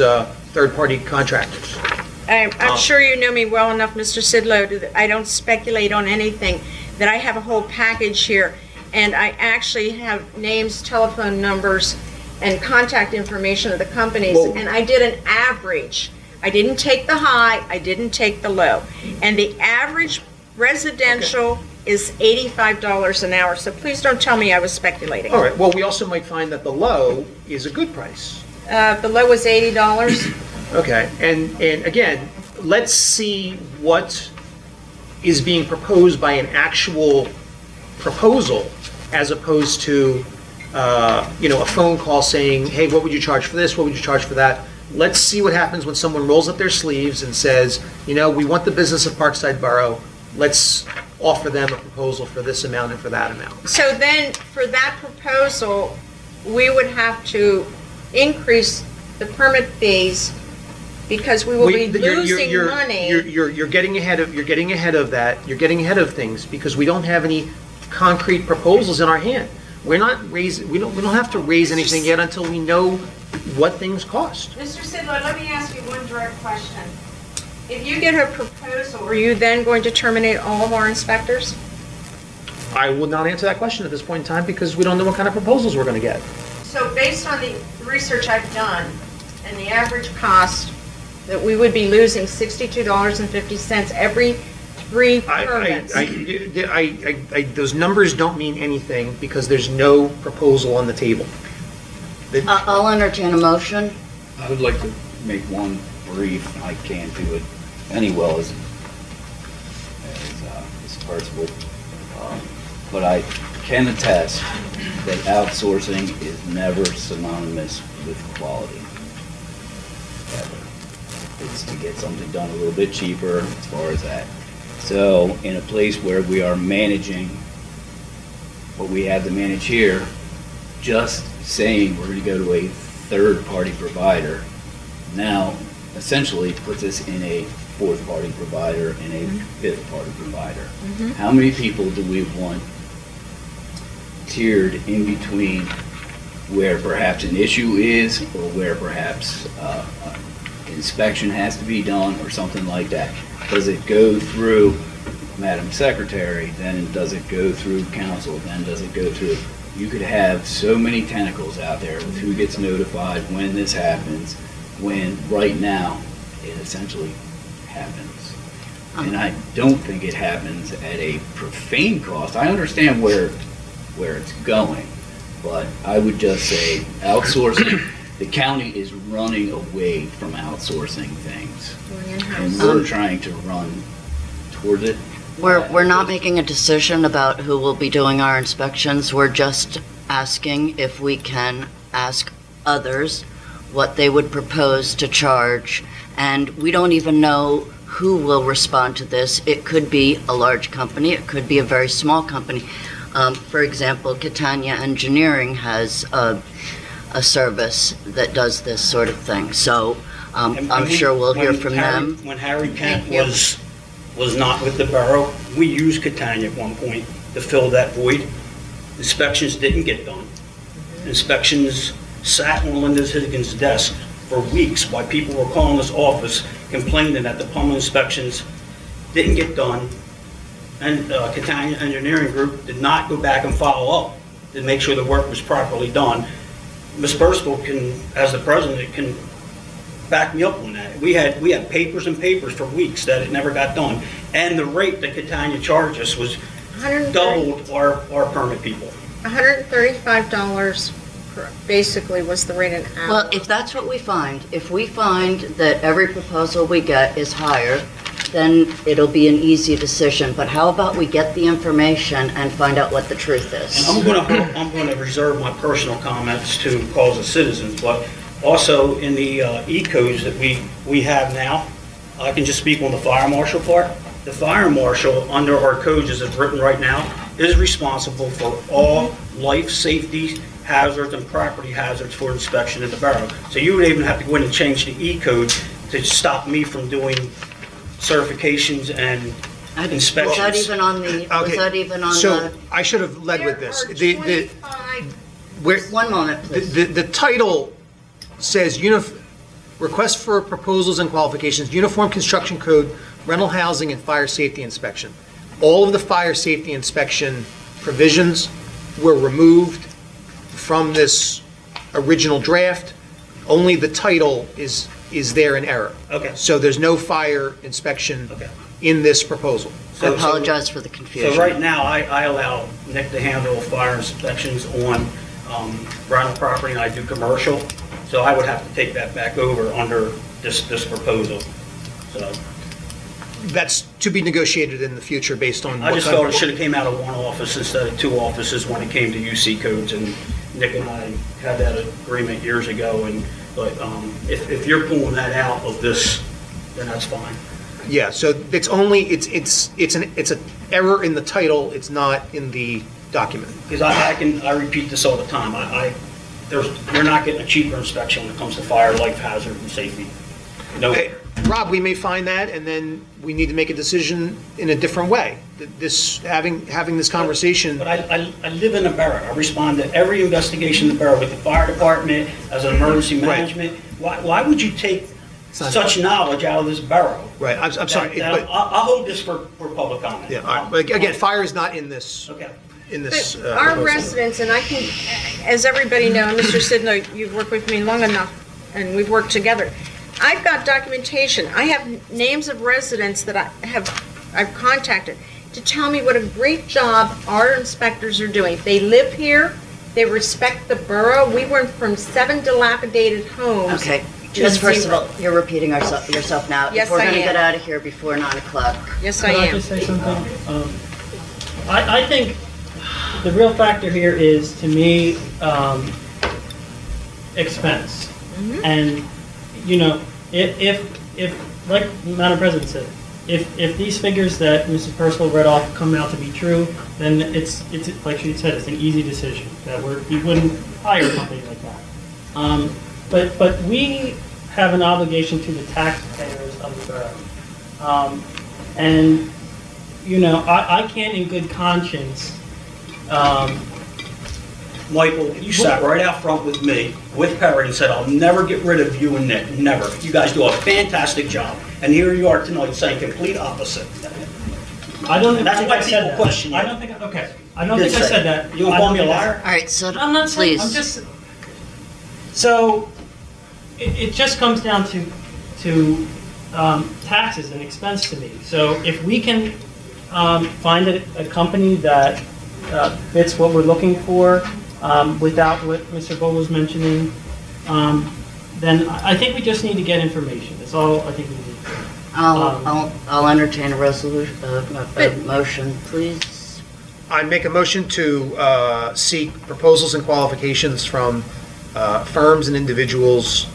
third-party contractors. I'm sure you know me well enough, Mr. Sidlow, that I don't speculate on anything, that I have a whole package here, and I actually have names, telephone numbers, and contact information of the companies, and I did an average. I didn't take the high, I didn't take the low. And the average residential is $85 an hour, so please don't tell me I was speculating. All right, well, we also might find that the low is a good price. The low was $80. Okay, and again, let's see what is being proposed by an actual proposal as opposed to, a phone call saying, hey, what would you charge for this? What would you charge for that? Let's see what happens when someone rolls up their sleeves and says, we want the business of Parkside Borough. Let's offer them a proposal for this amount and for that amount. So then, for that proposal, we would have to increase the permit fees because we will be losing money. You're getting ahead of that. You're getting ahead of things because we don't have any concrete proposals in our hand. We don't have to raise anything yet until we know what things cost. Mr. Sidlow, let me ask you one direct question. If you get a proposal, are you then going to terminate all of our inspectors? I will not answer that question at this point in time because we don't know what kind of proposals we're going to get. So based on the research I've done and the average cost, that we would be losing $62.50 every 3 permits. Those numbers don't mean anything because there's no proposal on the table. I'll entertain a motion. I would like to make one brief. I can't do it any well as Purcival, but I can attest that outsourcing is never synonymous with quality. Ever. It's to get something done a little bit cheaper as far as that. So in a place where we are managing what we have to manage here, just saying we're going to go to a third-party provider now essentially puts us in a fourth-party provider and a fifth-party provider. How many people do we want tiered in between where perhaps an issue is or where perhaps inspection has to be done or something like that? Does it go through Madam Secretary, then does it go through council, then does it go through? You could have so many tentacles out there with who gets notified when this happens, when right now it essentially happens. And I don't think it happens at a profane cost. I understand where it's going, but I would just say outsourcing. The county is running away from outsourcing things, and we're trying to run toward it. We're not making a decision about who will be doing our inspections. We're just asking if we can ask others what they would propose to charge. And we don't even know who will respond to this. It could be a large company. It could be a very small company. For example, Catania Engineering has a service that does this sort of thing. So I'm sure we'll hear from them. When Harry Kent was not with the borough, we used Catania at one point to fill that void. Inspections didn't get done. Inspections sat on Linda Higgins' desk for weeks while people were calling this office complaining that the plumbing inspections didn't get done. And Catania Engineering Group did not go back and follow up to make sure the work was properly done. Ms. Purcival can, as the president, can back me up on that. We had papers and papers for weeks that it never got done. And the rate that Catania charged us was doubled our permit people. $135 basically was the rate an hour. Well, if that's what we find, if we find that every proposal we get is higher, then it'll be an easy decision. But how about we get the information and find out what the truth is? And I'm going to reserve my personal comments to calls of citizens, but also in the E-codes that we have now, I can just speak on the fire marshal part. The fire marshal, under our codes as it's written right now, is responsible for all life safety hazards and property hazards for inspection in the borough. So you would even have to go in and change the E-code to stop me from doing certifications and inspections. Was that even on the, so I should have led with this. One moment, please. The title says request for proposals and qualifications, Uniform Construction Code, rental housing, and fire safety inspection. All of the fire safety inspection provisions were removed from this original draft. Only the title is there in error. Okay. So there's no fire inspection in this proposal. I apologize for the confusion. So right now, I allow Nick to handle fire inspections on rental property, and I do commercial. So I would have to take that back over under this proposal. So That's to be negotiated in the future based on I what just kind felt of- it should have came out of one office instead of two offices when it came to UC codes, and Nick and I had that agreement years ago, but if you're pulling that out of this, then that's fine. Yeah, so it's only, it's an error in the title, it's not in the document. Because I repeat this all the time, you're not getting a cheaper inspection when it comes to fire, life hazard, and safety. No. Hey, Rob, we may find that, and then we need to make a decision in a different way. This, having this conversation. But I live in a borough. I respond to every investigation in the borough with the fire department, as an emergency management. Why would you take such knowledge out of this borough? Right, I'm sorry. I'll hold this for public comment. Yeah, all right. But again, fire is not in this. Okay. In this. Our proposal. residents, and I can, as everybody knows, Mr. Sidlow, you've worked with me long enough, and we've worked together. I've got documentation. I have names of residents that I've contacted to tell me what a great job our inspectors are doing. They live here. They respect the borough. We went from 7 dilapidated homes. Okay. to Ms. Purcival, 0. you're repeating yourself now. Yes, If we're I going to am. get out of here before 9 o'clock. Yes, Can I I am. just say something? I think the real factor here is, to me, expense. And, you know, if like Madam President said, if these figures that Mrs. Purcival read off come out to be true, then it's like she said, it's an easy decision that we wouldn't hire a company like that. But we have an obligation to the taxpayers of the borough. And, you know, I can't in good conscience. Michael, you sat right out front with me, with Perry, and said, I'll never get rid of you and Nick, never. You guys do a fantastic job. And here you are tonight saying complete opposite. I don't think That's why I said people that. question you. I don't think, okay, I don't think I said that. You gonna call me a liar? All right, so I'm not saying, please. I'm just, so, it just comes down to taxes and expense to me. So if we can find a company that fits what we're looking for, without what Mr. Vogel was mentioning, then I think we just need to get information. That's all I think we need to do. I'll entertain a resolution, a motion, please. I make a motion to seek proposals and qualifications from firms and individuals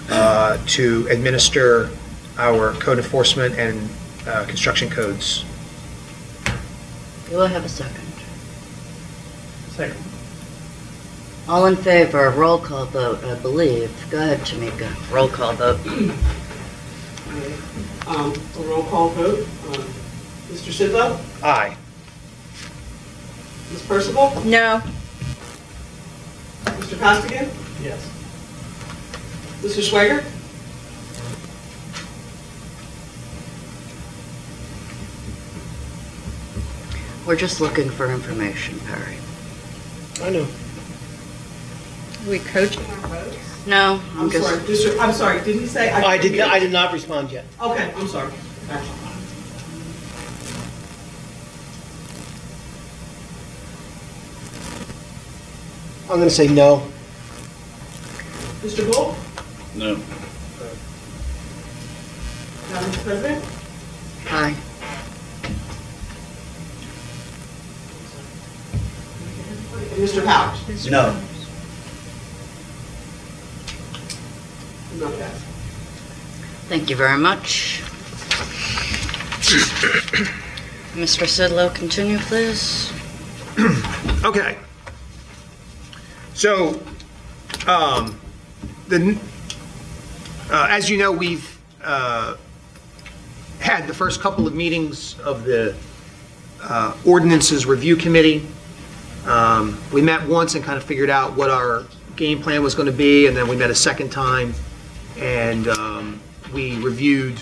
to administer our code enforcement and construction codes. Do I have a second? Second. All in favor, roll call vote, I believe. Go ahead, Timika, roll call vote. A roll call vote. Mr. Sidlow? Aye. Ms. Purcival? No. Mr. Costigan? Yes. Mr. Sweigart? We're just looking for information, Perry. I know. Are we coaching our votes? No, I'm sorry. I'm sorry. Did he say? I did not respond yet. Okay, I'm sorry. I'm going to say no. Mr. Bull? No. Madam President? Aye. Mr. Powers? No. Not passed. Thank you very much. Mr. Sidlow, continue, please. Okay. So, as you know, we've had the first couple of meetings of the Ordinances Review Committee. We met once and kind of figured out what our game plan was going to be, and then we met a second time, and we reviewed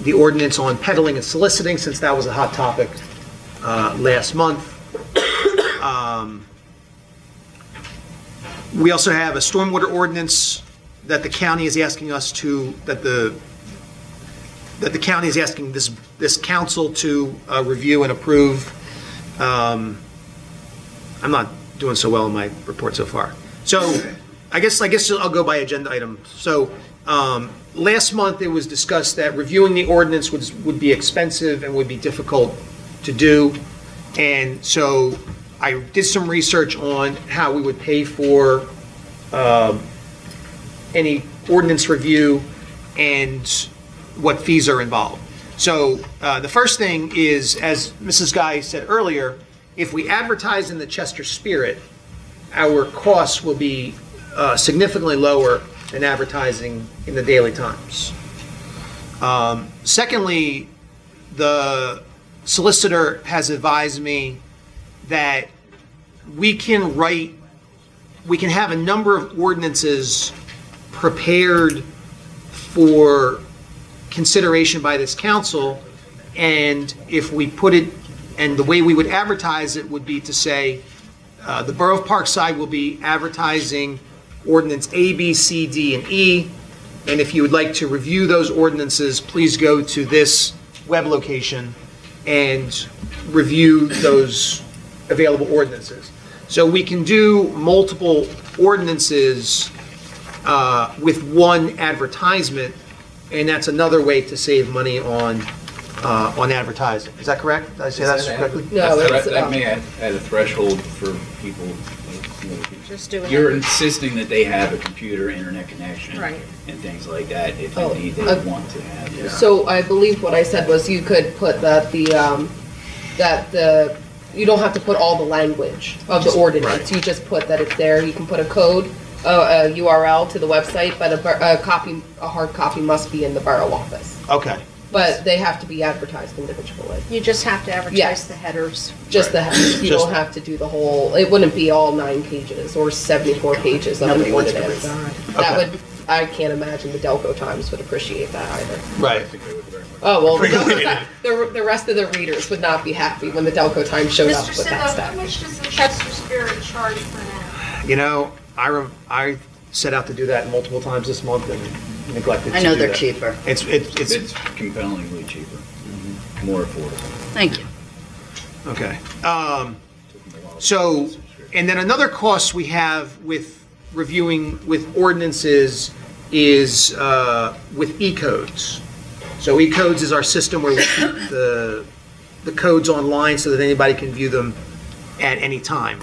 the ordinance on peddling and soliciting, since that was a hot topic last month. We also have a stormwater ordinance that the county is asking us to, that the county is asking this council to review and approve. I'm not doing so well in my report so far. So I guess I'll go by agenda item. So, last month it was discussed that reviewing the ordinance would be expensive and would be difficult to do. And so I did some research on how we would pay for any ordinance review and what fees are involved. So the first thing is, as Mrs. Guy said earlier, if we advertise in the Chester Spirit, our costs will be significantly lower than advertising in the Daily Times. Secondly, the solicitor has advised me that we can have a number of ordinances prepared for consideration by this council, and if we put it, and the way we would advertise it would be to say, the Borough of Parkside will be advertising ordinance A, B, C, D, and E, and if you would like to review those ordinances, please go to this web location and review those available ordinances. So we can do multiple ordinances with one advertisement, and that's another way to save money on advertising. Is that correct? Did I say that correctly? No, that may add a threshold for people. Just do it. You're insisting that they have a computer, internet connection, Right. and things like that, if indeed they want to have. Yeah. So I believe what I said was you could put that you don't have to put all the language of the ordinance. Right. You just put that it's there. You can put a code, a URL to the website, but a hard copy must be in the borough office. Okay. But they have to be advertised individually. You just have to advertise Yes. the headers. Just the headers. You don't have to do the whole, it wouldn't be all 9 pages or 74 pages of an ordinance. That would, I can't imagine the Delco Times would appreciate that either. Right. Oh, well, the rest of the readers would not be happy when the Delco Times showed up Mr. with that Sidlow, stuff. how much does the Chester Spirit charge for that? You know, I set out to do that multiple times this month and neglected to I know do they're that. cheaper. It's compellingly cheaper, more affordable. Thank you. okay. So, and then another cost we have with reviewing with ordinances is with e-codes. So e-codes is our system where we keep the codes online so that anybody can view them at any time.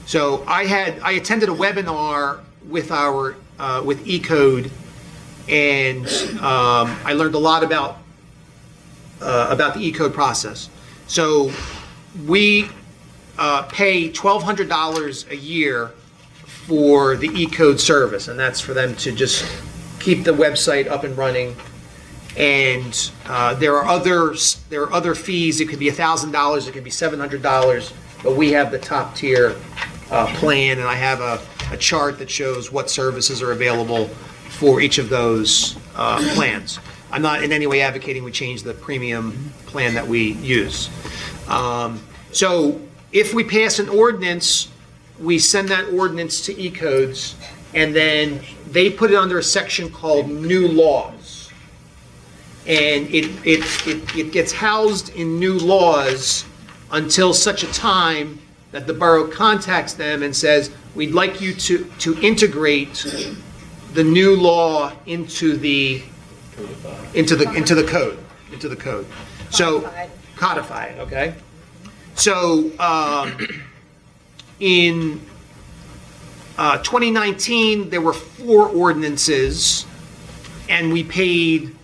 So I attended a webinar with our with e-code, and I learned a lot about the e-code process. So we pay $1,200 a year for the e-code service, and that's for them to just keep the website up and running. And there are other fees. It could be $1,000, it could be $700, but we have the top tier plan, and I have a chart that shows what services are available for each of those plans. I'm not in any way advocating we change the premium plan that we use. So if we pass an ordinance, we send that ordinance to e-codes, and then they put it under a section called new laws. And it gets housed in new laws until such a time that the borough contacts them and says, we'd like you to integrate the new law into the code. So codify it, okay? So in 2019, there were 4 ordinances, and we paid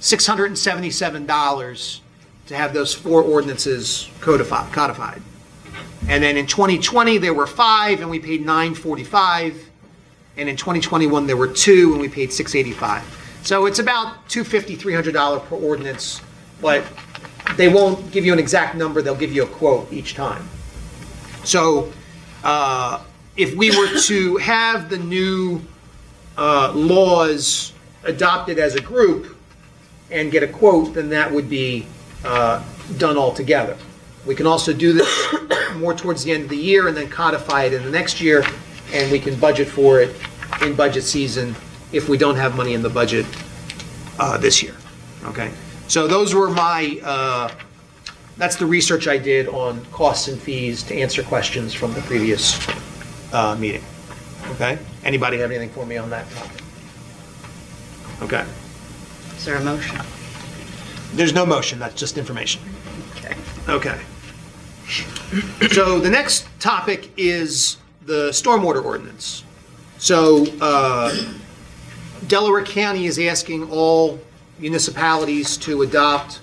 $677 to have those 4 ordinances codified. And then in 2020, there were 5, and we paid $945. And in 2021, there were 2, and we paid $685. So it's about $250, $300 per ordinance, but they won't give you an exact number. They'll give you a quote each time. So if we were to have the new laws adopted as a group and get a quote, then that would be done all together. We can also do this more towards the end of the year and then codify it in the next year, and we can budget for it in budget season if we don't have money in the budget this year. Okay, so those were my, that's the research I did on costs and fees to answer questions from the previous meeting. Okay? Anybody have anything for me on that topic? Okay. Is there a motion? There's no motion, that's just information. Okay. Okay. So the next topic is the Stormwater Ordinance. So Delaware County is asking all municipalities to adopt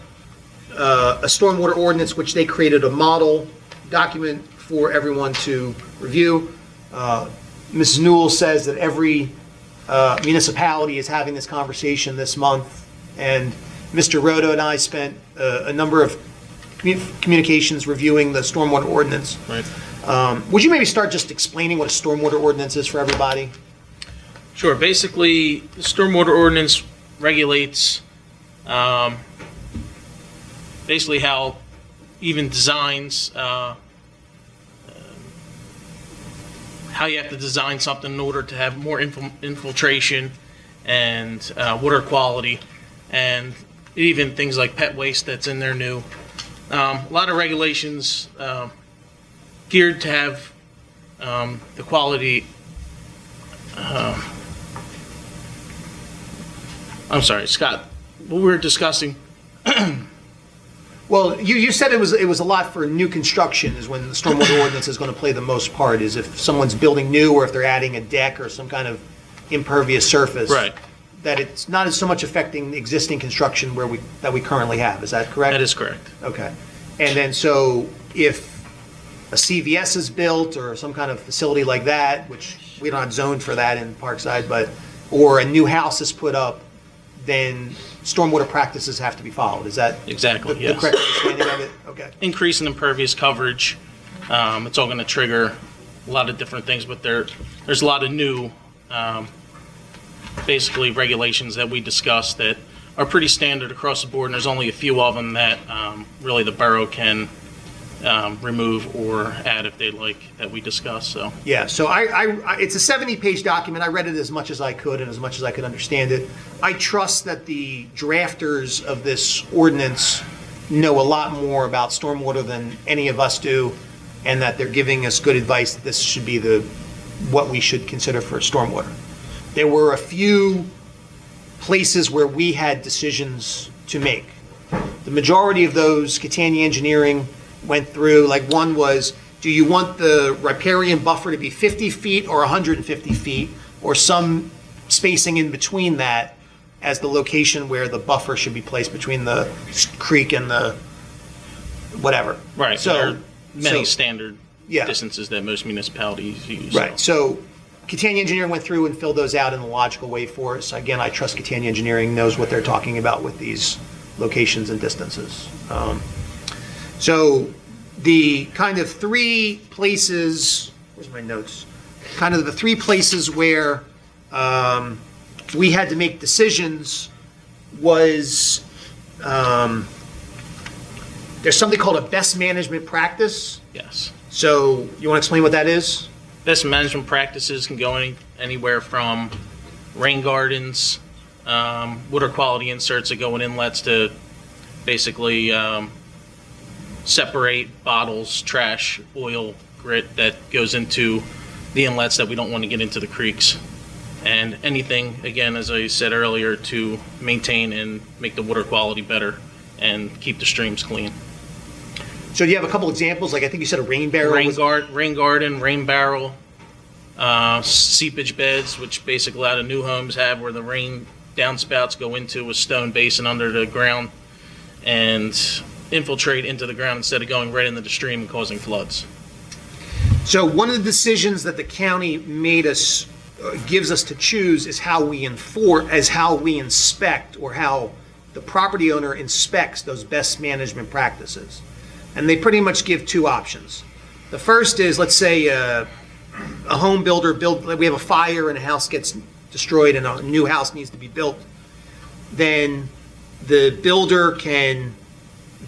a Stormwater Ordinance, which they created a model document for everyone to review. Mrs. Newell says that every municipality is having this conversation this month, and Mr. Roto and I spent a number of communications reviewing the Stormwater Ordinance. Right. Would you maybe start just explaining what a Stormwater Ordinance is for everybody? Sure. Basically, the Stormwater Ordinance regulates basically how even designs, how you have to design something in order to have more infiltration and water quality, and even things like pet waste that's in there new. A lot of regulations geared to have the quality. I'm sorry, Scott. What we were discussing. Well, you said it was a lot for new construction is when the Stormwater Ordinance is going to play the most part, is if someone's building new or if they're adding a deck or some kind of impervious surface. Right. That it's not so much affecting the existing construction that we currently have. Is that correct? That is correct. Okay. And then so if a CVS is built or some kind of facility like that, which we don't have zoned for that in Parkside, or a new house is put up, then stormwater practices have to be followed. Is that exactly the yes. correct understanding of it? Okay. Increase in impervious coverage. It's all going to trigger a lot of different things, but there's a lot of new, basically regulations that we discussed that are pretty standard across the board, and there's only a few of them that really the borough can remove or add if they like that we discussed. So yeah, so I it's a 70-page document. I read it as much as I could and as much as I could understand it. I trust that the drafters of this ordinance know a lot more about stormwater than any of us do, and that they're giving us good advice that this should be what we should consider for stormwater. There were a few places where we had decisions to make. The majority of those, Catania Engineering went through, like one was, do you want the riparian buffer to be 50 feet or 150 feet, or some spacing in between that as the location where the buffer should be placed between the creek and the whatever. Right, so there are many standard yeah. distances that most municipalities use. Right, so Catania Engineering went through and filled those out in a logical way for us. Again, I trust Catania Engineering knows what they're talking about with these locations and distances. So the kind of three places, where's my notes? Kind of the three places where we had to make decisions was, there's something called a best management practice. Yes. So you want to explain what that is? Best management practices can go anywhere from rain gardens, water quality inserts that go in inlets to basically separate bottles, trash, oil, grit that goes into the inlets that we don't want to get into the creeks. And anything, again, as I said earlier, to maintain and make the water quality better and keep the streams clean. So do you have a couple examples? Like I think you said a rain barrel. Rain garden, rain barrel, seepage beds, which basically a lot of new homes have where the rain downspouts go into a stone basin under the ground and infiltrate into the ground instead of going right into the stream and causing floods. So one of the decisions that the county made us, gives us to choose is how we inspect, or how the property owner inspects those best management practices. And they pretty much give two options. The first is, let's say a home builder we have a fire and a house gets destroyed and a new house needs to be built. Then the builder can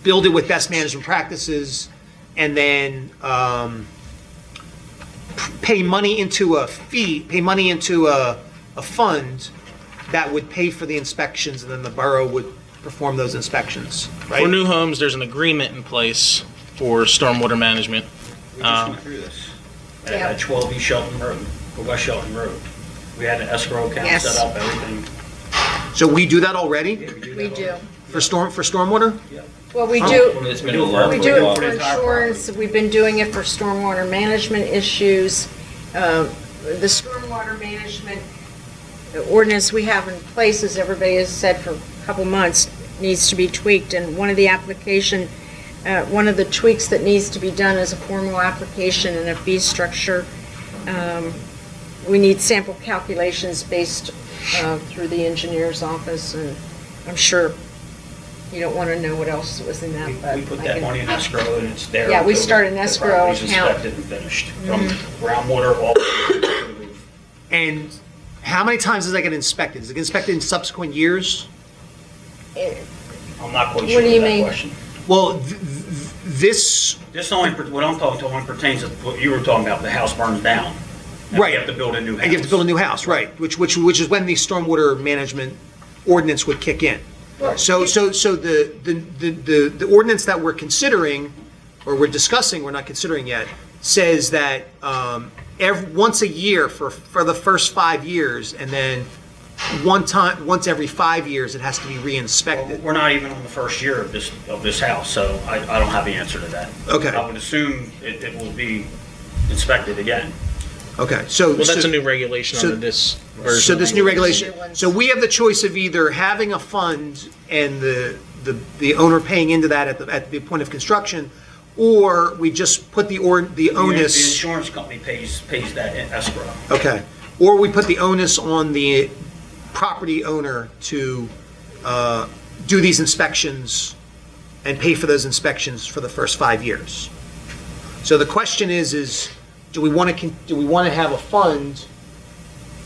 build it with best management practices and then pay money into a fund that would pay for the inspections, and then the borough would perform those inspections, right? For new homes, there's an agreement in place for stormwater management. We just went through this at 12 East Shelton Road. for West Shelton Road. We had an escrow account Yes. set up, everything. So we do that already We do. for stormwater? Well, we Oh. do, It's been do a it lot. we do it for for the entire insurance, we've been doing it for stormwater management issues. The stormwater management ordinance we have in place, as everybody has said for a couple months, needs to be tweaked, and one of the one of the tweaks that needs to be done is a formal application and a fee structure. We need sample calculations based through the engineer's office, and I'm sure you don't want to know what else was in that, but We put I that can- money in escrow and it's there. Yeah, we until start an the escrow property's account. inspected and finished, from groundwater all the way to the roof. And how many times does that get inspected? Does it get inspected in subsequent years? I'm not quite What sure do of you that mean? question. Well, this, This only, what I'm talking, only pertains to what you were talking about, the house burns down. And Right. You have to build a new house. you have to build a new house, right, which is when the stormwater management ordinance would kick in. So the ordinance that we're considering, or we're discussing, we're not considering yet, says that once a year for the first 5 years, and then once every 5 years, it has to be re-inspected. We're not even on the first year of this house, so I don't have the answer to that. Okay. I would assume it will be inspected again. Okay, so. Well, that's a new regulation under this version. So this new regulation, so we have the choice of either having a fund and the owner paying into that at the point of construction, or we just put the onus. The insurance company pays that in escrow. Okay, or we put the onus on the property owner to do these inspections and pay for those inspections for the first 5 years. So the question is do we want to have a fund,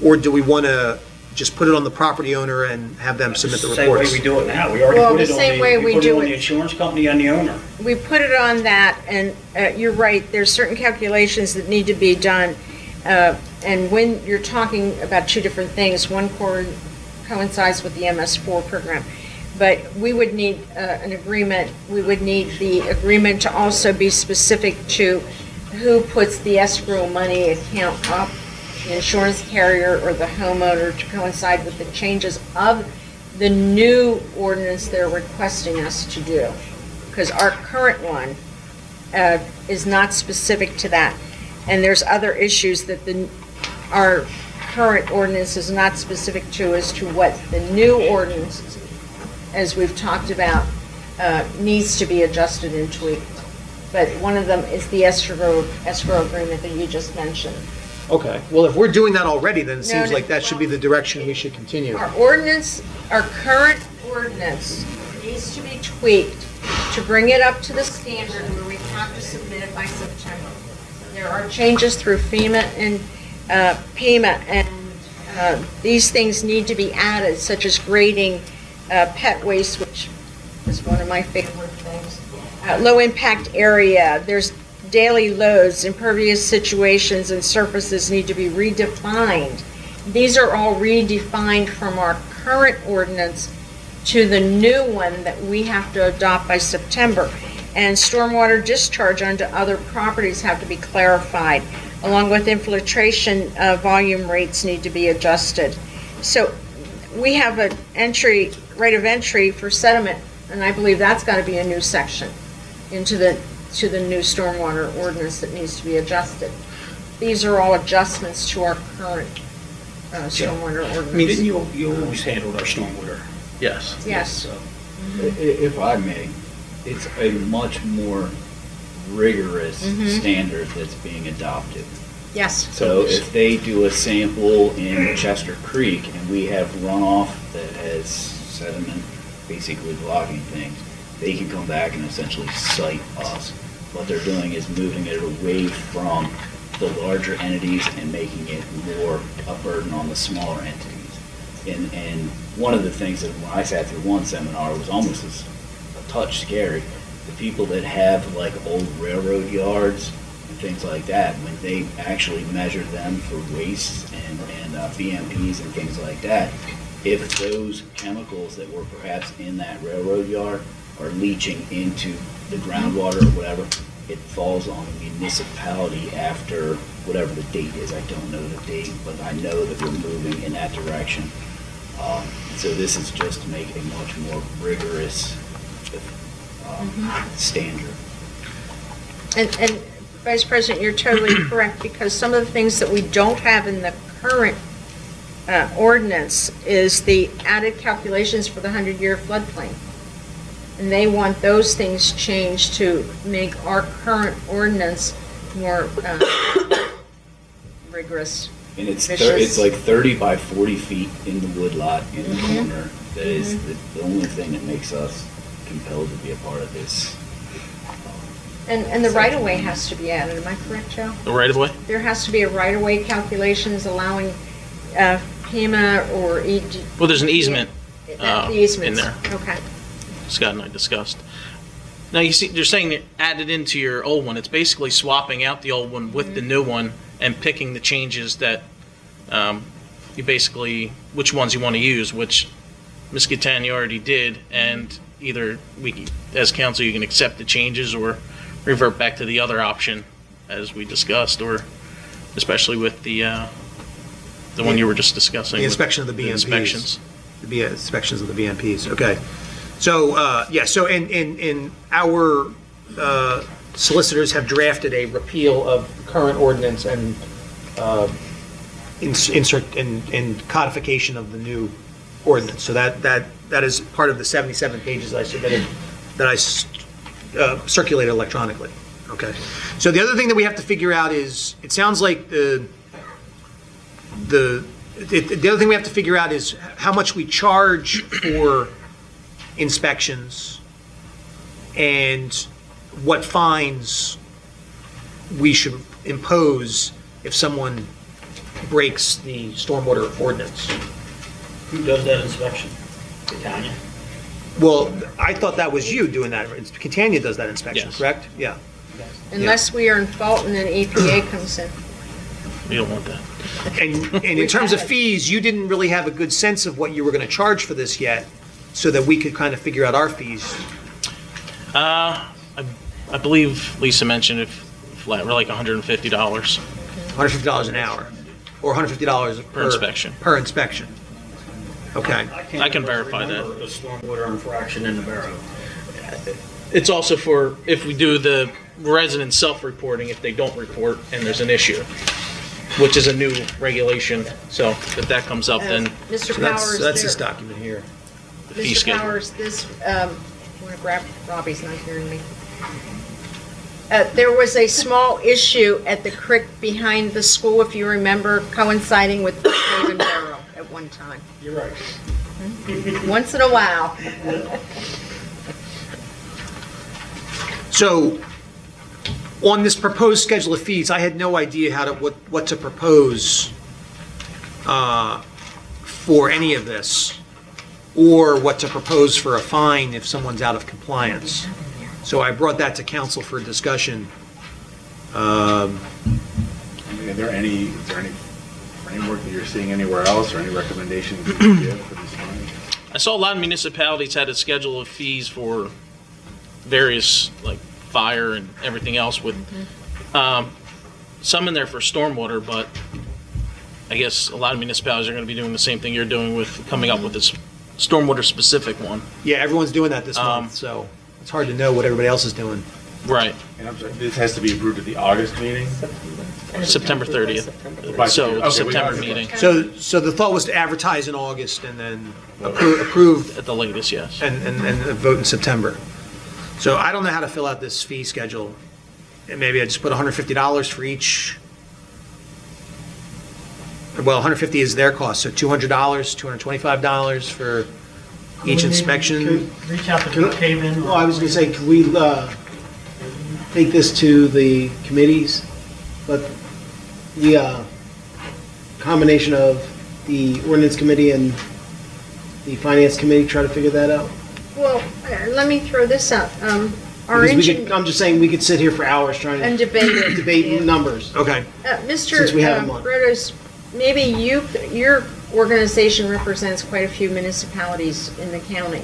or do we want to just put it on the property owner and have them submit the reports? Same way we do it now. We already Well, put the it on same way we put it do on it. the insurance company and the owner. We put it on that, and you're right, there's certain calculations that need to be done. And when you're talking about two different things, one coincides with the MS4 program. But we would need an agreement. We would need the agreement to also be specific to who puts the escrow money account up, the insurance carrier or the homeowner, to coincide with the changes of the new ordinance they're requesting us to do. Because our current one is not specific to that. And there's other issues that our current ordinance is not specific to as to what the new ordinance, as we've talked about, needs to be adjusted and tweaked. But one of them is the escrow agreement that you just mentioned. Okay, well, if we're doing that already, then it seems No, like that should be the direction we should continue. Our ordinance, our current ordinance needs to be tweaked to bring it up to the standard where we have to submit it by September. There are changes through FEMA and PEMA, and these things need to be added, such as grading pet waste, which is one of my favorite things. Low impact area, there's daily loads, impervious situations, and surfaces need to be redefined. These are all redefined from our current ordinance to the new one that we have to adopt by September. And stormwater discharge onto other properties have to be clarified, along with infiltration volume rates need to be adjusted. So we have an right of entry for sediment, and I believe that's got to be a new section into the new stormwater ordinance that needs to be adjusted. These are all adjustments to our current stormwater ordinance. I mean, didn't you always handled our stormwater? Yes. Yes. If I may, it's a much more rigorous standard that's being adopted. Yes. So if they do a sample in Chester Creek and we have runoff that has sediment basically blocking things, they can come back and essentially cite us. What they're doing is moving it away from the larger entities and making it more a burden on the smaller entities. And one of the things that when I sat through one seminar was almost as a touch scary. The people that have like old railroad yards and things like that, when they actually measure them for waste and BMPs and things like that, if those chemicals that were perhaps in that railroad yard are leaching into the groundwater or whatever, it falls on the municipality after whatever the date is. I don't know the date, but I know that we're moving in that direction. So this is just to make a much more rigorous standard. And Vice President, you're totally correct, because some of the things that we don't have in the current ordinance is the added calculations for the 100-year floodplain. And they want those things changed to make our current ordinance more rigorous. And it's like 30 by 40 feet in the woodlot in the corner. That is the only thing that makes us compelled to be a part of this. And the right-of-way has to be added, am I correct, Joe? The right-of-way? There has to be a right-of-way calculations allowing FEMA or EG. Well, there's an easement The easements. in there. Okay. Scott and I discussed. Now, you see, you're saying that added into your old one. It's basically swapping out the old one with the new one and picking the changes that you basically, which ones you want to use, which Ms. Catania already did, and either we, as council, you can accept the changes or revert back to the other option as we discussed, or especially with the one you were just discussing. The inspection of the BMPs. Inspections. The inspections of the BMPs, okay. So, so in our solicitors have drafted a repeal of the current ordinance and insert and codification of the new ordinance. So that is part of the 77 pages I submitted, that I circulated electronically. Okay. So the other thing that we have to figure out is, it sounds like the other thing we have to figure out is how much we charge for inspections and what fines we should impose if someone breaks the stormwater ordinance. Who does that inspection? Catania? Well, I thought that was you doing that. Catania does that inspection, Yes. correct? Yeah. Unless we are in fault and then EPA comes in. We don't want that. And in terms of fees, you didn't really have a good sense of what you were going to charge for this yet, so that we could kind of figure out our fees. I believe Lisa mentioned if flat, we're like $150. $150 an hour, or $150 Per inspection. Per inspection. Okay. I can verify that. The stormwater infraction in the borough. It's also for if we do the resident self-reporting, if they don't report and there's an issue, which is a new regulation. So if that comes up, then Mr. So Powers, that's this document here. the fee Mr. schedule. Powers, this, I want to grab, Robbie's not hearing me. There was a small issue at the creek behind the school, if you remember, coinciding with the Haven Barrow at one time. You're right. Once in a while. So, on this proposed schedule of fees, I had no idea what to propose for any of this, or what to propose for a fine if someone's out of compliance. So I brought that to council for discussion. Is there any framework that you're seeing anywhere else, or any recommendations you can give for this fine? I saw a lot of municipalities had a schedule of fees for various, like fire and everything else with some in there for stormwater, but I guess a lot of municipalities are going to be doing the same thing you're doing with coming up with this stormwater specific one. Yeah, everyone's doing that this month, so it's hard to know what everybody else is doing. Right. And I'm sorry, this has to be approved at the August meeting? September 30th. So Okay, September meeting. So the thought was to advertise in August and then approve At the latest, yes. and vote in September. So I don't know how to fill out this fee schedule. And maybe I just put $150 for each. Well, $150 is their cost, so $200, $225 for each inspection. Reach out to Brookhaven. Well, I was going to say, can we take this to the committees? But the combination of the ordinance committee and the finance committee, try to figure that out? Well, let me throw this out. Our Because engine I'm just saying, we could sit here for hours trying to and debate it. debate numbers. Okay. Mr. Since we have one. Brodos, maybe your organization represents quite a few municipalities in the county.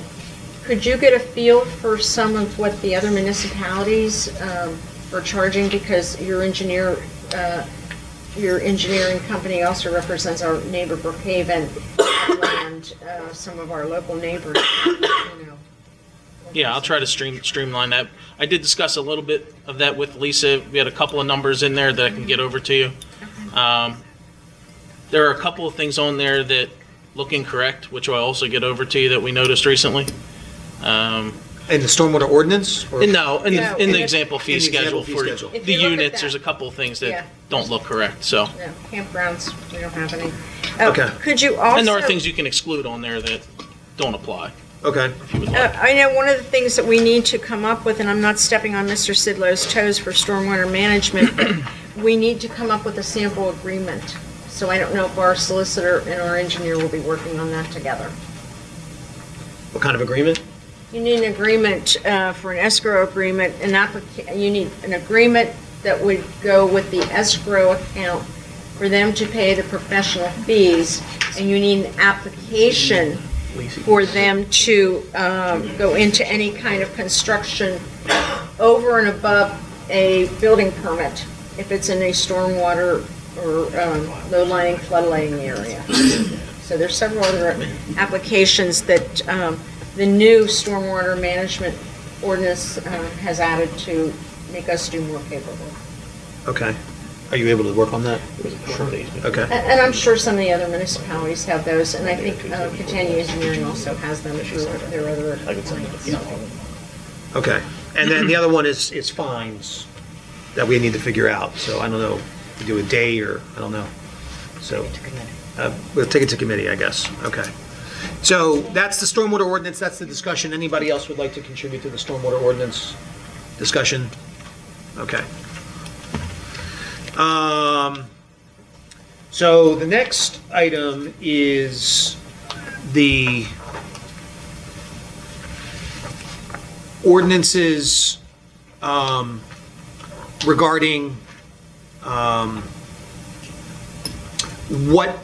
Could you get a feel for some of what the other municipalities are charging? Because your engineer your engineering company also represents our neighbor Brookhaven and some of our local neighbors, you know. Yeah, I'll try to streamline that. I did discuss a little bit of that with Lisa. We had a couple of numbers in there that I can get over to you. There are a couple of things on there that look incorrect, which I'll also get over to you that we noticed recently. In the stormwater ordinance? Or? In the example fee schedule for If the you look at units, that. there's a couple of things that Yeah. don't look correct, so. No, campgrounds, we don't have any. Okay. Could you also? And there are things you can exclude on there that don't apply. Okay. If you would like. I know one of the things that we need to come up with, and I'm not stepping on Mr. Sidlow's toes for stormwater management, but we need to come up with a sample agreement. So I don't know if our solicitor and our engineer will be working on that together. What kind of agreement? You need an agreement for an escrow agreement, you need an agreement that would go with the escrow account for them to pay the professional fees, and you need an application for them to go into any kind of construction over and above a building permit if it's in a stormwater or low-lying floodlying area. So there's several other applications that the new stormwater management ordinance has added to make us do more paperwork. Okay. Are you able to work on that? Okay. And I'm sure some of the other municipalities have those, and I think Catania Engineering also has them through their other clients. Okay. And then the other one is fines that we need to figure out. So I don't know, we do a day or, I don't know. So we'll take it to committee, I guess. Okay. So that's the stormwater ordinance, that's the discussion. Anybody else would like to contribute to the stormwater ordinance discussion? Okay. So the next item is the ordinances regarding what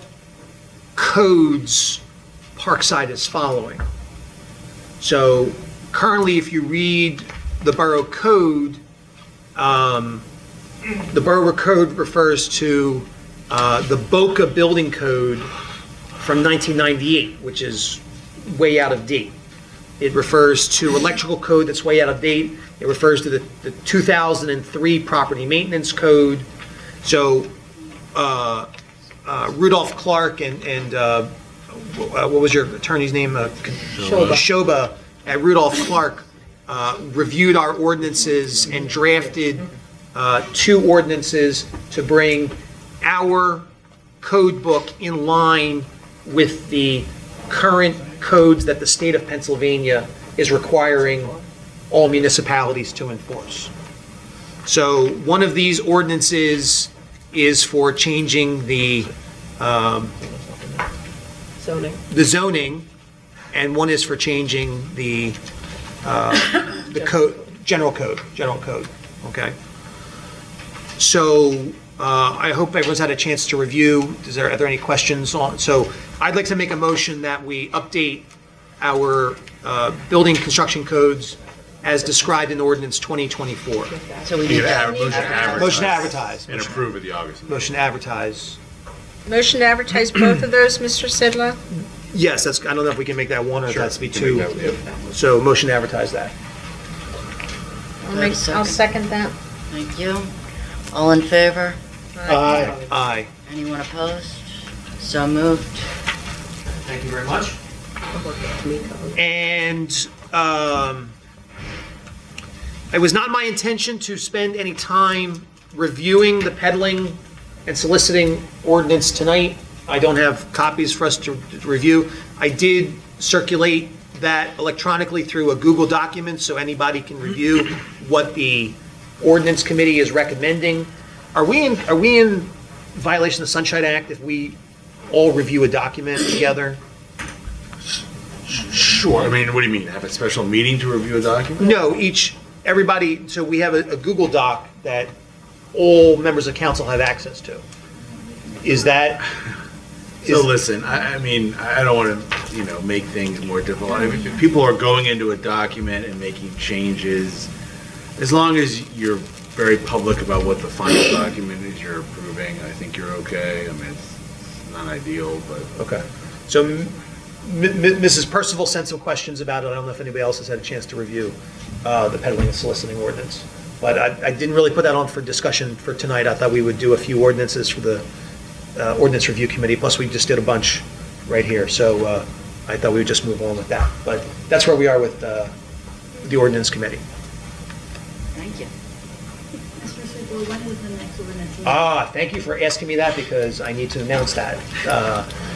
codes Parkside is following. So currently, if you read the borough code, the borough code refers to the Boca Building Code from 1998, which is way out of date. It refers to electrical code that's way out of date. It refers to the 2003 Property Maintenance Code. So Rudolph Clark and what was your attorney's name? Shoba at Rudolph Clark reviewed our ordinances and drafted 2 ordinances to bring our code book in line with the current codes that the state of Pennsylvania is requiring all municipalities to enforce. So one of these ordinances is for changing the zoning, and one is for changing the code, general code. Okay. So I hope everyone's had a chance to review. Are there any questions on? So I'd like to make a motion that we update our building construction codes as described in ordinance 2024. So we need to Motion to advertise. And approve at the August meeting. Motion to advertise. Motion to advertise both of those, Mr. Sidlow? Yes, that's, I don't know if we can make that one or if that's to be 2. So motion to advertise that. I'll second that. Thank you. All in favor? Aye. Aye. Anyone opposed? So moved. Thank you very much. And it was not my intention to spend any time reviewing the peddling and soliciting ordinance tonight. I don't have copies for us to review. I did circulate that electronically through a Google document so anybody can review what the ordinance committee is recommending. Are we in violation of the Sunshine Act if we all review a document together? Sure. I mean, what do you mean? Have a special meeting to review a document? No, everybody, so we have a Google Doc that all members of council have access to. Is that? So listen, I mean, I don't want to, make things more difficult. I mean, if people are going into a document and making changes, as long as you're very public about what the final document is you're approving. I think you're okay. I mean, it's not ideal, but. Okay. So Mrs. Purcival sent some questions about it. I don't know if anybody else has had a chance to review the peddling and soliciting ordinance. But I didn't really put that on for discussion for tonight. I thought we would do a few ordinances for the ordinance review committee, plus we just did a bunch right here. So I thought we would just move on with that. But that's where we are with the ordinance committee. Thank you. Mr. Sidlow, when is the next ordinance? Thank you for asking me that because I need to announce that.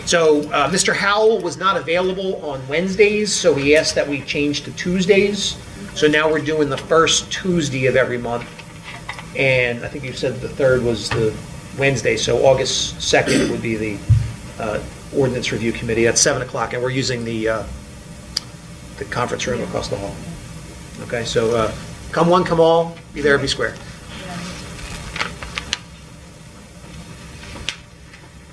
So Mr. Howell was not available on Wednesdays, so he asked that we change to Tuesdays. So now we're doing the first Tuesday of every month. And I think you said the third was the Wednesday, so August 2nd would be the ordinance review committee at 7 o'clock, and we're using the conference room across the hall. Okay, so come one, come all, be there, be square.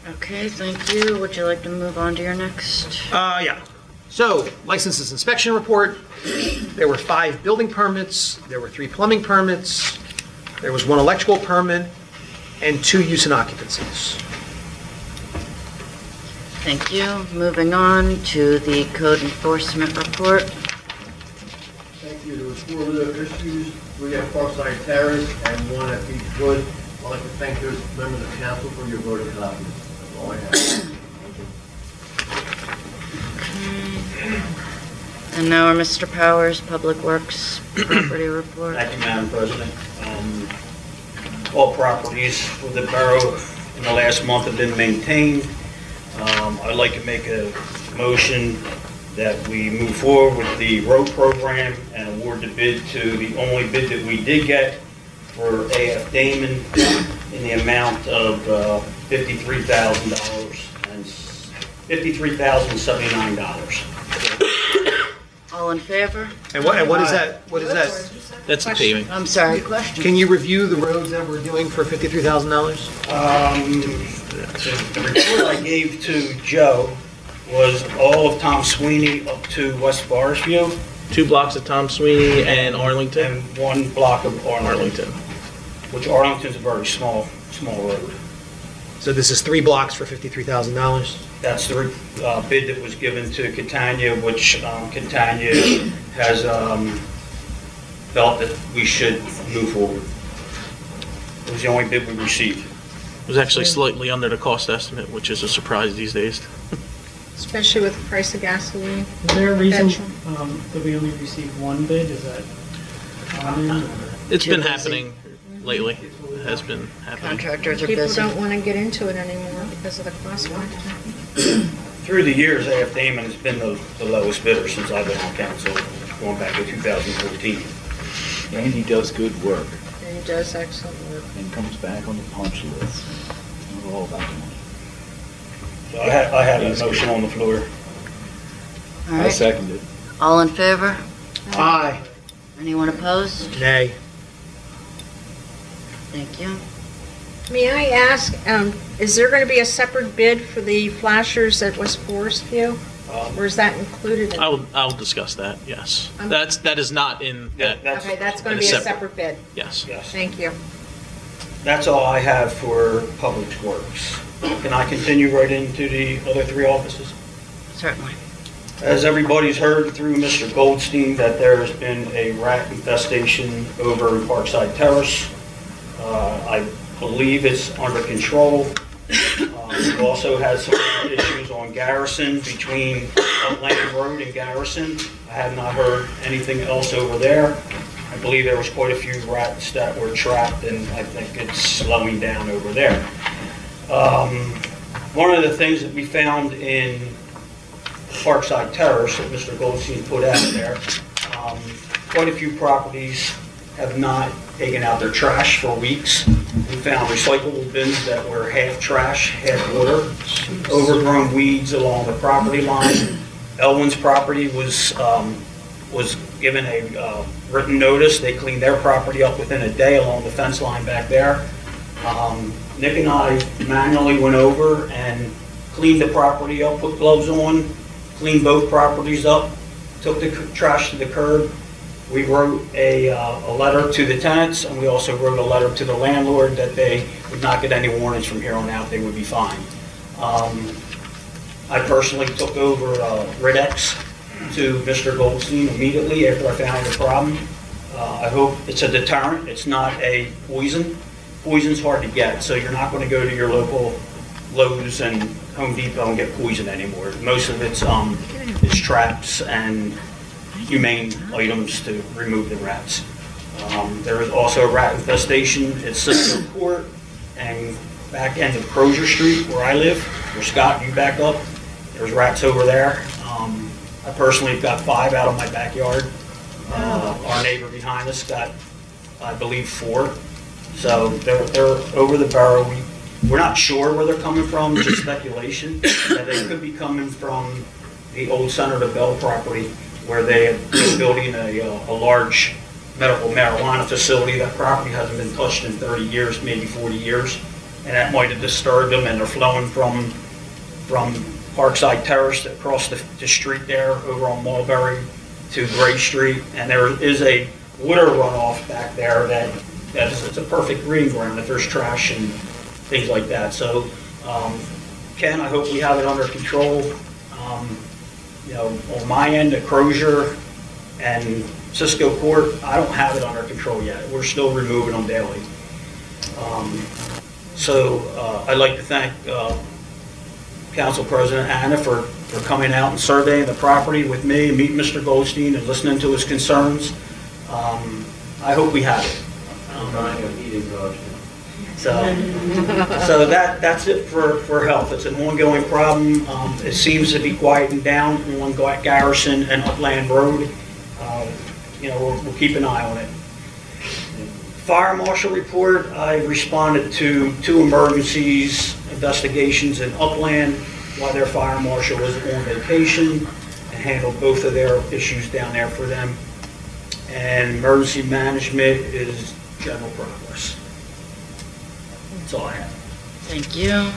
Okay, thank you. Would you like to move on to your next? Yeah. So, licenses inspection report. There were 5 building permits, there were 3 plumbing permits, there was 1 electrical permit, and 2 use and occupancies. Thank you. Moving on to the code enforcement report. Thank you. There were 4 little issues, 3 at Parkside Terrace and 1 at Beechwood. I'd like to thank those members of the council for your voting copies. That's all I have. And now our Mr. Powers, Public Works Property Report. Thank you, Madam President. All properties for the borough in the last month have been maintained. I'd like to make a motion that we move forward with the road program and award the bid to the only bid that we did get for A.F. Damon in the amount of $53,000 and $53,079. All in favor? And what is that? What is that? That's the paving. I'm sorry, question? Can you review the roads that we're doing for $53,000? The report I gave to Joe was all of Tom Sweeney up to West Forest View. 2 blocks of Tom Sweeney and Arlington. And 1 block of Arlington. Which Arlington's a very small road. So this is 3 blocks for $53,000? That's the bid that was given to Catania, which Catania has felt that we should move forward. It was the only bid we received. It was actually slightly under the cost estimate, which is a surprise these days. Especially with the price of gasoline. Is there a reason that we only received 1 bid? Is that common? It's been happening lately. It has been happening. Contractors are People busy. don't want to get into it anymore because of the cost factor. Through the years, A.F. Damon has been the lowest bidder since I've been on council, going back to 2014. And he does good work. And he does excellent work. And comes back on the punch list. We're all about the money. So I had a motion on the floor. All I right. second it. All in favor? Aye. Anyone opposed? Nay. Thank you. May I ask, is there going to be a separate bid for the flashers at West Forest View? Or is that included in? I'll discuss that, yes. That is not in that. Okay, that's going to be a separate bid. Yes. Thank you. That's all I have for Public Works. Can I continue right into the other 3 offices? Certainly. As everybody's heard through Mr. Goldstein, that there has been a rat infestation over in Parkside Terrace. I believe it's under control. We also had some issues on Garrison between Atlantic Road and Garrison. I have not heard anything else over there. I believe there was quite a few rats that were trapped, and I think it's slowing down over there. One of the things that we found in Parkside Terrace that Mr. Goldstein put out there, quite a few properties have not taken out their trash for weeks. We found recyclable bins that were half trash, half water, overgrown weeds along the property line. Elwyn's property was given a written notice. They cleaned their property up within a day along the fence line back there. Nick and I manually went over and cleaned the property up, put gloves on, cleaned both properties up, took the trash to the curb, We wrote a letter to the tenants, and we also wrote a letter to the landlord that they would not get any warnings from here on out, they would be fine. I personally took over Ridex to Mr. Goldstein immediately after I found the problem. I hope it's a deterrent, it's not a poison. Poison's hard to get, so you're not going to go to your local Lowe's and Home Depot and get poison anymore. Most of it's traps and humane items to remove the rats. There is also a rat infestation at Sidlow Court and back end of Crozier Street where I live, where Scott, you back up. There's rats over there. I personally have got 5 out of my backyard. Our neighbor behind us got, I believe, 4. So they're over the borough. We're not sure where they're coming from, just speculation. That they could be coming from the old Senator Bell property where they're building a large medical marijuana facility. That property hasn't been touched in 30 years, maybe 40 years. And that might have disturbed them, and they're flowing from Parkside Terrace across the street there over on Mulberry to Gray Street. And there is a water runoff back there it's a perfect green ground if there's trash and things like that. So, Ken, I hope we have it under control. You know, on my end at Crozier and Cisco Court, I don't have it under control yet. We're still removing them daily. I'd like to thank Council President Anna for coming out and surveying the property with me, and meeting Mr. Goldstein and listening to his concerns. I hope we have it. So that's it for health. It's an ongoing problem. It seems to be quieting down on Garrison and Upland Road. You know, we'll keep an eye on it. Fire Marshal report, I responded to 2 investigations in Upland while their Fire Marshal was on vacation, and handled both of their issues down there for them. And emergency management is general progress. That's all I have. Thank you.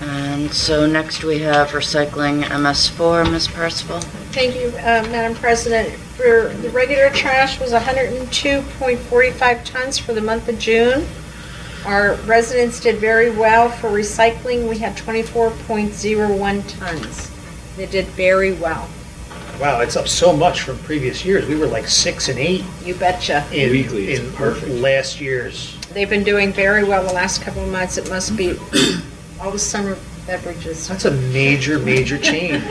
And so next we have recycling MS4, Ms. Purcival. Thank you, Madam President. For the regular trash was 102.45 tons for the month of June. Our residents did very well for recycling. We had 24.01 tons. They did very well. Wow, it's up so much from previous years. We were like 6 and 8. You betcha. In last year's. They've been doing very well the last couple of months. It must be all the summer beverages. That's a major, major change.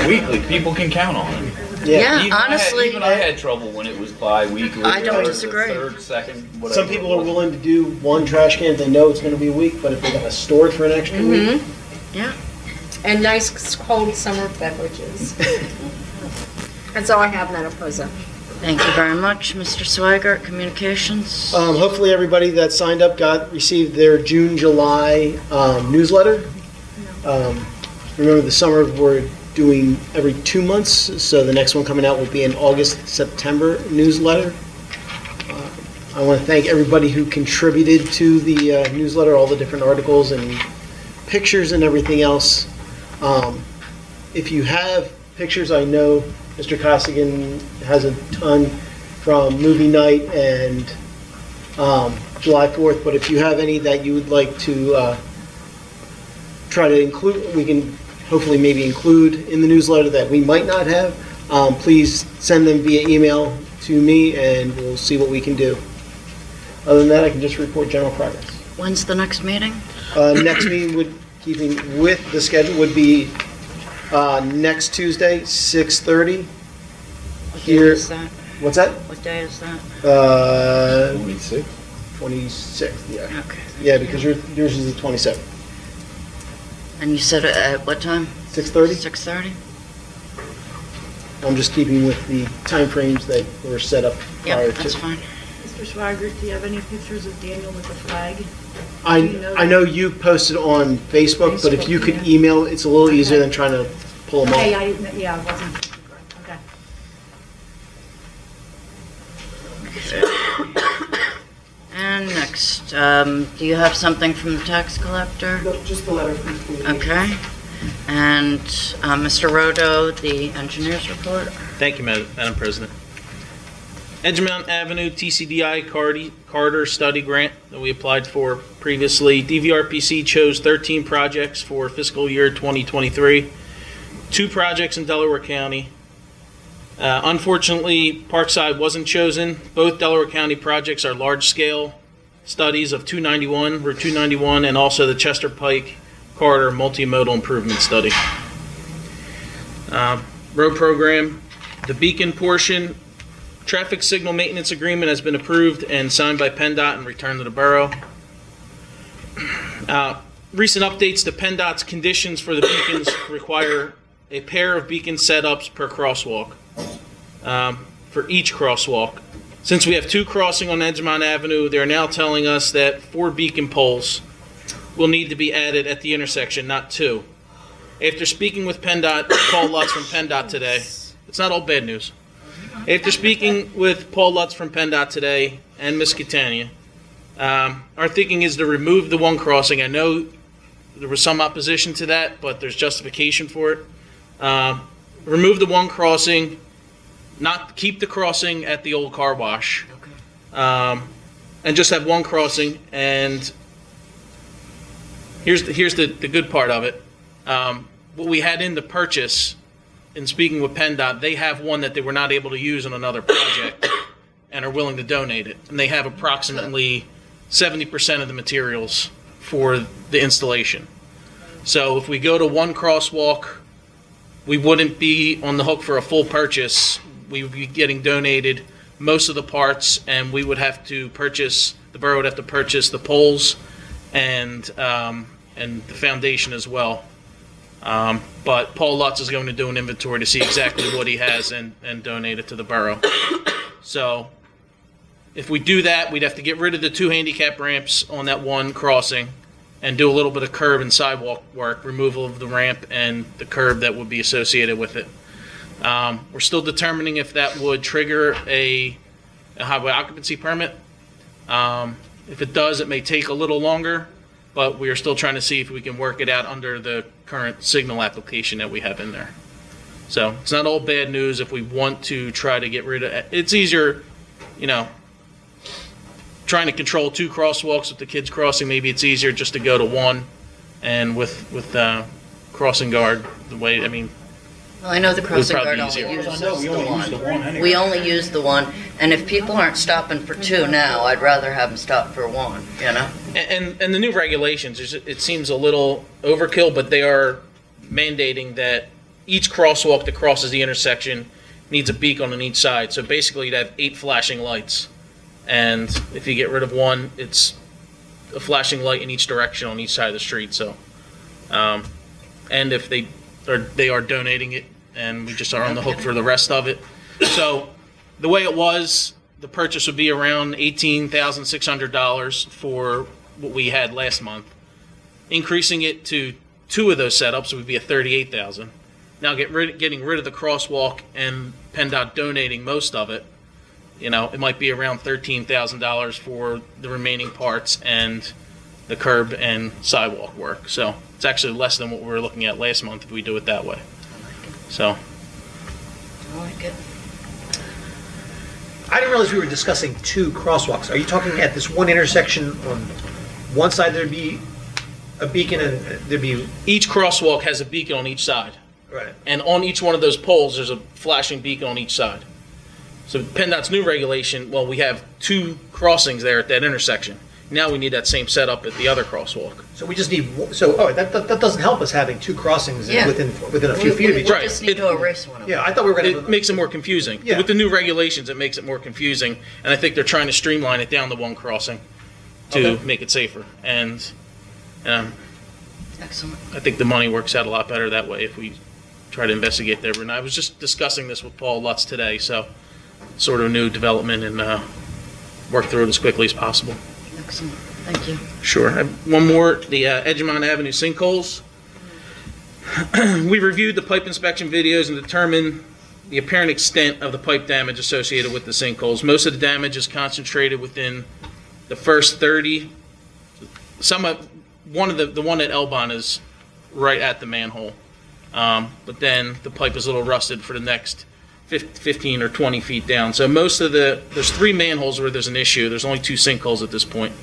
Weekly, people can count on it. Yeah, honestly. Even I had trouble when it was bi-weekly. I don't disagree. Third, second, whatever. Some people are willing to do 1 trash can if they know it's going to be a week, but if they got to store it for an extra week. Yeah. And nice cold summer beverages. That's all I have, Madam President. Thank you very much, Mr. Sweigart, Communications. Hopefully everybody that signed up received their June, July newsletter. Remember the summer we're doing every 2 months, so the next one coming out will be an August, September newsletter. I want to thank everybody who contributed to the newsletter, all the different articles and pictures and everything else. If you have pictures, I know Mr. Costigan has a ton from movie night and July 4th, but if you have any that you would like to try to include, we can hopefully maybe include in the newsletter that we might not have, please send them via email to me and we'll see what we can do. Other than that, I can just report general progress. When's the next meeting? Next meeting, keeping with the schedule, would be next Tuesday, 6:30. What day is that? What's that? What day is that? 26th. 26th, yeah. Okay. Yeah, because yours is the 27th. And you said at what time? 6:30? 6:30? I'm just keeping with the time frames that were set up prior to. Yeah, that's fine. Mr. Sweigart, do you have any pictures of Daniel with the flag? I know you posted on Facebook, but if you could email, it's a little easier than trying to pull them off. I wasn't. Okay. And next, do you have something from the tax collector? No, just the letter from the community. Okay. And Mr. Rodo, the engineer's report. Thank you, Madam President. Edgemont Avenue TCDI Carter Study Grant that we applied for previously. DVRPC chose 13 projects for fiscal year 2023. 2 projects in Delaware County. Unfortunately, Parkside wasn't chosen. Both Delaware County projects are large-scale studies of 291, Route 291, and also the Chester Pike Corridor Multimodal Improvement Study. Road program, the Beacon portion, traffic signal maintenance agreement has been approved and signed by PennDOT and returned to the borough. Recent updates to PennDOT's conditions for the beacons require a pair of beacon setups per crosswalk. For each crosswalk. Since we have 2 crossing on Edgemont Avenue, they're now telling us that 4 beacon poles will need to be added at the intersection, not 2. After speaking with PennDOT, Paul Lutz from PennDOT today, it's not all bad news. After speaking with Paul Lutz from PennDOT today and Ms. Catania, our thinking is to remove the 1 crossing. I know there was some opposition to that, but there's justification for it. Remove the 1 crossing, not keep the crossing at the old car wash, and just have 1 crossing. And here's the good part of it. What we had in the purchase, in speaking with PennDOT, they have one that they were not able to use on another project and are willing to donate it. And they have approximately 70% of the materials for the installation. So if we go to 1 crosswalk, we wouldn't be on the hook for a full purchase. We would be getting donated most of the parts, and we would have to purchase, the borough would have to purchase the poles and the foundation as well. But Paul Lutz is going to do an inventory to see exactly what he has and donate it to the borough. So if we do that, we'd have to get rid of the 2 handicap ramps on that 1 crossing and do a little bit of curb and sidewalk work, removal of the ramp and the curb that would be associated with it. We're still determining if that would trigger a highway occupancy permit. If it does, it may take a little longer, but we are still trying to see if we can work it out under the current signal application that we have in there. So it's not all bad news if we want to try to get rid of it. It's easier, you know, trying to control 2 crosswalks with the kids crossing. Maybe it's easier just to go to 1, and with crossing guard, the way, I mean, Well, I know the crossing guard only uses the 1. We only use the 1, and if people aren't stopping for 2 now, I'd rather have them stop for 1, you know? And the new regulations, it seems a little overkill, but they are mandating that each crosswalk that crosses the intersection needs a beacon on each side. So basically you'd have 8 flashing lights. And if you get rid of 1, it's a flashing light in each direction on each side of the street. So, and if they are donating it, and we just are on the hook for the rest of it. So the way it was, the purchase would be around $18,600 for what we had last month. Increasing it to 2 of those setups would be a $38,000. Now getting rid of the crosswalk and PennDOT donating most of it, you know, it might be around $13,000 for the remaining parts and the curb and sidewalk work. So it's actually less than what we were looking at last month if we do it that way. So. I like it. I didn't realize we were discussing 2 crosswalks. Are you talking at this 1 intersection on one side there'd be a beacon and there'd be... Each crosswalk has a beacon on each side. Right. And on each one of those poles, there's a flashing beacon on each side. So PennDOT's new regulation, well, we have 2 crossings there at that intersection. Now we need that same setup at the other crosswalk. So we just need, that doesn't help us having 2 crossings within a few feet of each other. We just need to erase one of them. Yeah, I thought we were going to... It makes it more confusing. Yeah. With the new regulations, it makes it more confusing, and I think they're trying to streamline it down to 1 crossing to make it safer. And excellent. I think the money works out a lot better that way if we try to investigate there. And I was just discussing this with Paul Lutz today, so sort of new development, and work through it as quickly as possible. Excellent. Thank you. Sure. One more, the Edgemont Avenue sinkholes. We reviewed the pipe inspection videos and determined the apparent extent of the pipe damage associated with the sinkholes. Most of the damage is concentrated within the first 30. The one at Elbon is right at the manhole. But then the pipe is a little rusted for the next 15 or 20 feet down. So most of there's 3 manholes where there's an issue. There's only 2 sinkholes at this point.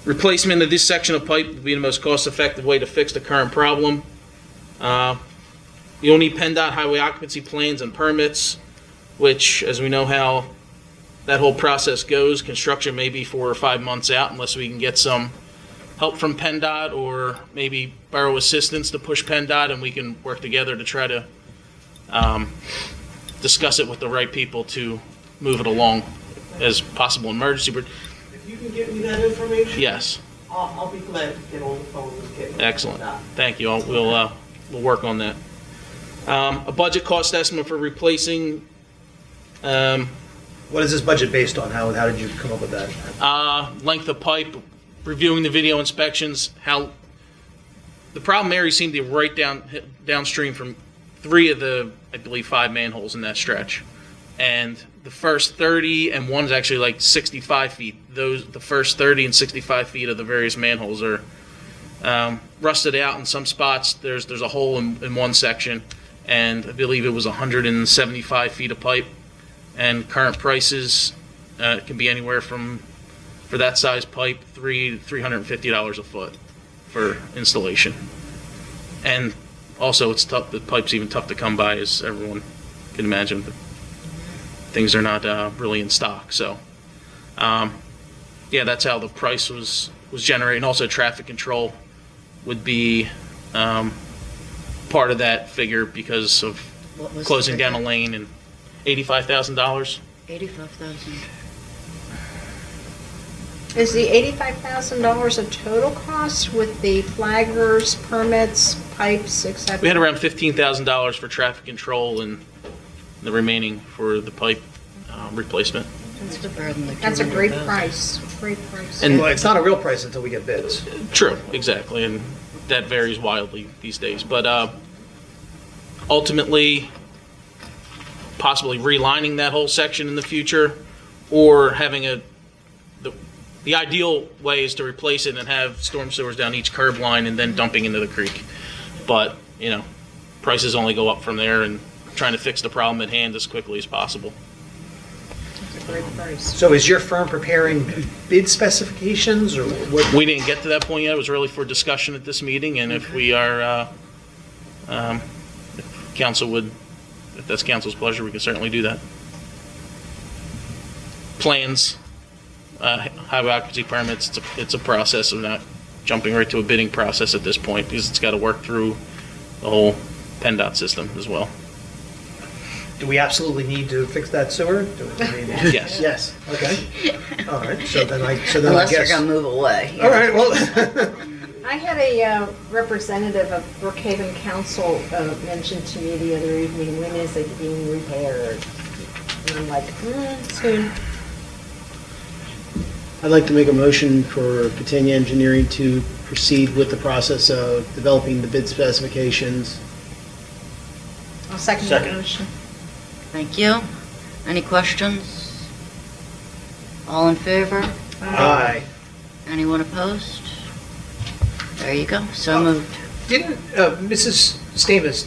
Replacement of this section of pipe would be the most cost-effective way to fix the current problem. You'll need PennDOT highway occupancy plans and permits, which, as we know how that whole process goes, construction may be 4 or 5 months out unless we can get some help from PennDOT or maybe borough assistance to push PennDOT, and we can work together to try to discuss it with the right people to move it along as possible emergency. But if you can get me that information, yes, I'll be glad to get on the phone and get excellent. Thank you. We'll work on that. A budget cost estimate for replacing. What is this budget based on? How did you come up with that? Length of pipe, reviewing the video inspections. How the problem area seemed to be right downstream from 3 of the, I believe, 5 manholes in that stretch, and the first 30 and one's actually like 65 feet. The first 30 and 65 feet of the various manholes are rusted out in some spots. There's a hole in one section, and I believe it was 175 feet of pipe. And current prices can be anywhere from, for that size pipe, $350 a foot for installation. And also, it's tough. The pipe's even tough to come by, as everyone can imagine. But things are not really in stock. So, yeah, that's how the price was generated. And also, traffic control would be part of that figure because of closing down a lane and $85,000. $85,000. Is the $85,000 a total cost with the flaggers, permits, pipes, etc.? We had around $15,000 for traffic control and the remaining for the pipe replacement. That's a great price. Great price. And well, it's not a real price until we get bids. True, exactly, and that varies wildly these days. But ultimately, possibly relining that whole section in the future, or having the ideal way is to replace it and have storm sewers down each curb line and then dumping into the creek. But, you know, prices only go up from there, and trying to fix the problem at hand as quickly as possible. That's a great price. So is your firm preparing bid specifications, or what? We didn't get to that point yet. It was really for discussion at this meeting, and if we are, if council would, if that's council's pleasure, we can certainly do that. Plans, highway occupancy permits, it's a process. I'm not jumping right to a bidding process at this point because it's got to work through the whole PennDOT system as well. Do we absolutely need to fix that sewer? Yes. Yes. Okay. All right. So then I guess. Unless they're going to move away. All right. Well. I had a representative of Brookhaven Council mention to me the other evening, when is it being repaired? And I'm like, soon. I'd like to make a motion for Catania Engineering to proceed with the process of developing the bid specifications. I'll second that motion. Thank you. Any questions? All in favor? Aye. Anyone opposed? There you go. So moved. Didn't Mrs. Stamis?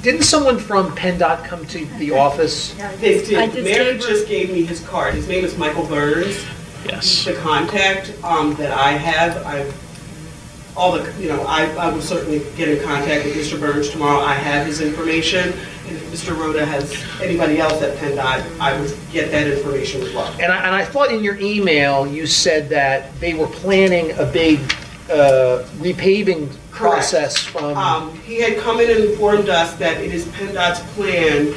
Didn't someone from PennDOT come to the office? They did. The mayor just gave me his card. His name is Michael Burns. Yes. The contact that I have, I will certainly get in contact with Mr. Burns tomorrow. I have his information. And if Mr. Rhoda has anybody else at PennDOT, I would get that information as well. And I thought in your email you said that they were planning a big repaving process from. He had come in and informed us that it is PennDOT's plan,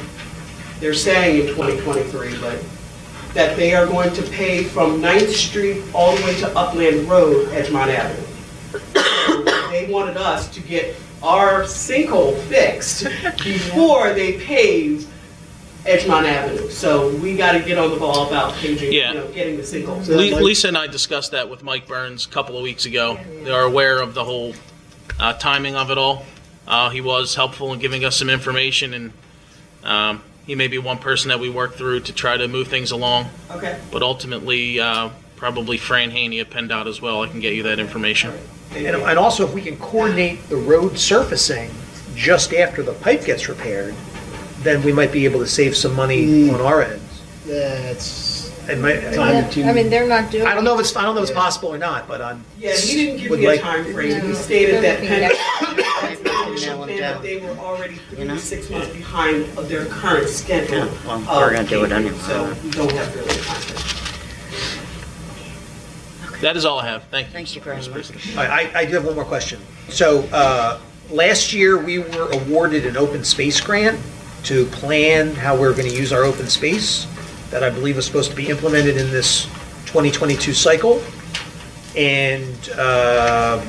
they're saying in 2023, but that they are going to pave from 9th Street all the way to Upland Road, Edgemont Avenue. So they wanted us to get our sinkhole fixed before they pave Edgemont Avenue. So we got to get on the ball about paving, getting the sinkhole. So Lisa and I discussed that with Mike Burns a couple of weeks ago. They are aware of the whole timing of it all. He was helpful in giving us some information, and he may be one person that we work through to try to move things along. Okay. But ultimately, probably Fran Haney at PennDOT as well. I can get you that information. And also, if we can coordinate the road surfacing just after the pipe gets repaired, then we might be able to save some money on our end. That's It might, I mean, they're not doing. I don't know if it's possible or not, but I'm. Yeah, he didn't give would me a like- time frame. He stated that that they were already 3 to 6 months behind of their current schedule. Yeah, well, we're gonna do it anyway. So we don't have really a time frame. That is all I have. Thank you. Thank you very much. I do have one more question. So, last year, we were awarded an open space grant to plan how we're going to use our open space that I believe was supposed to be implemented in this 2022 cycle. And I'm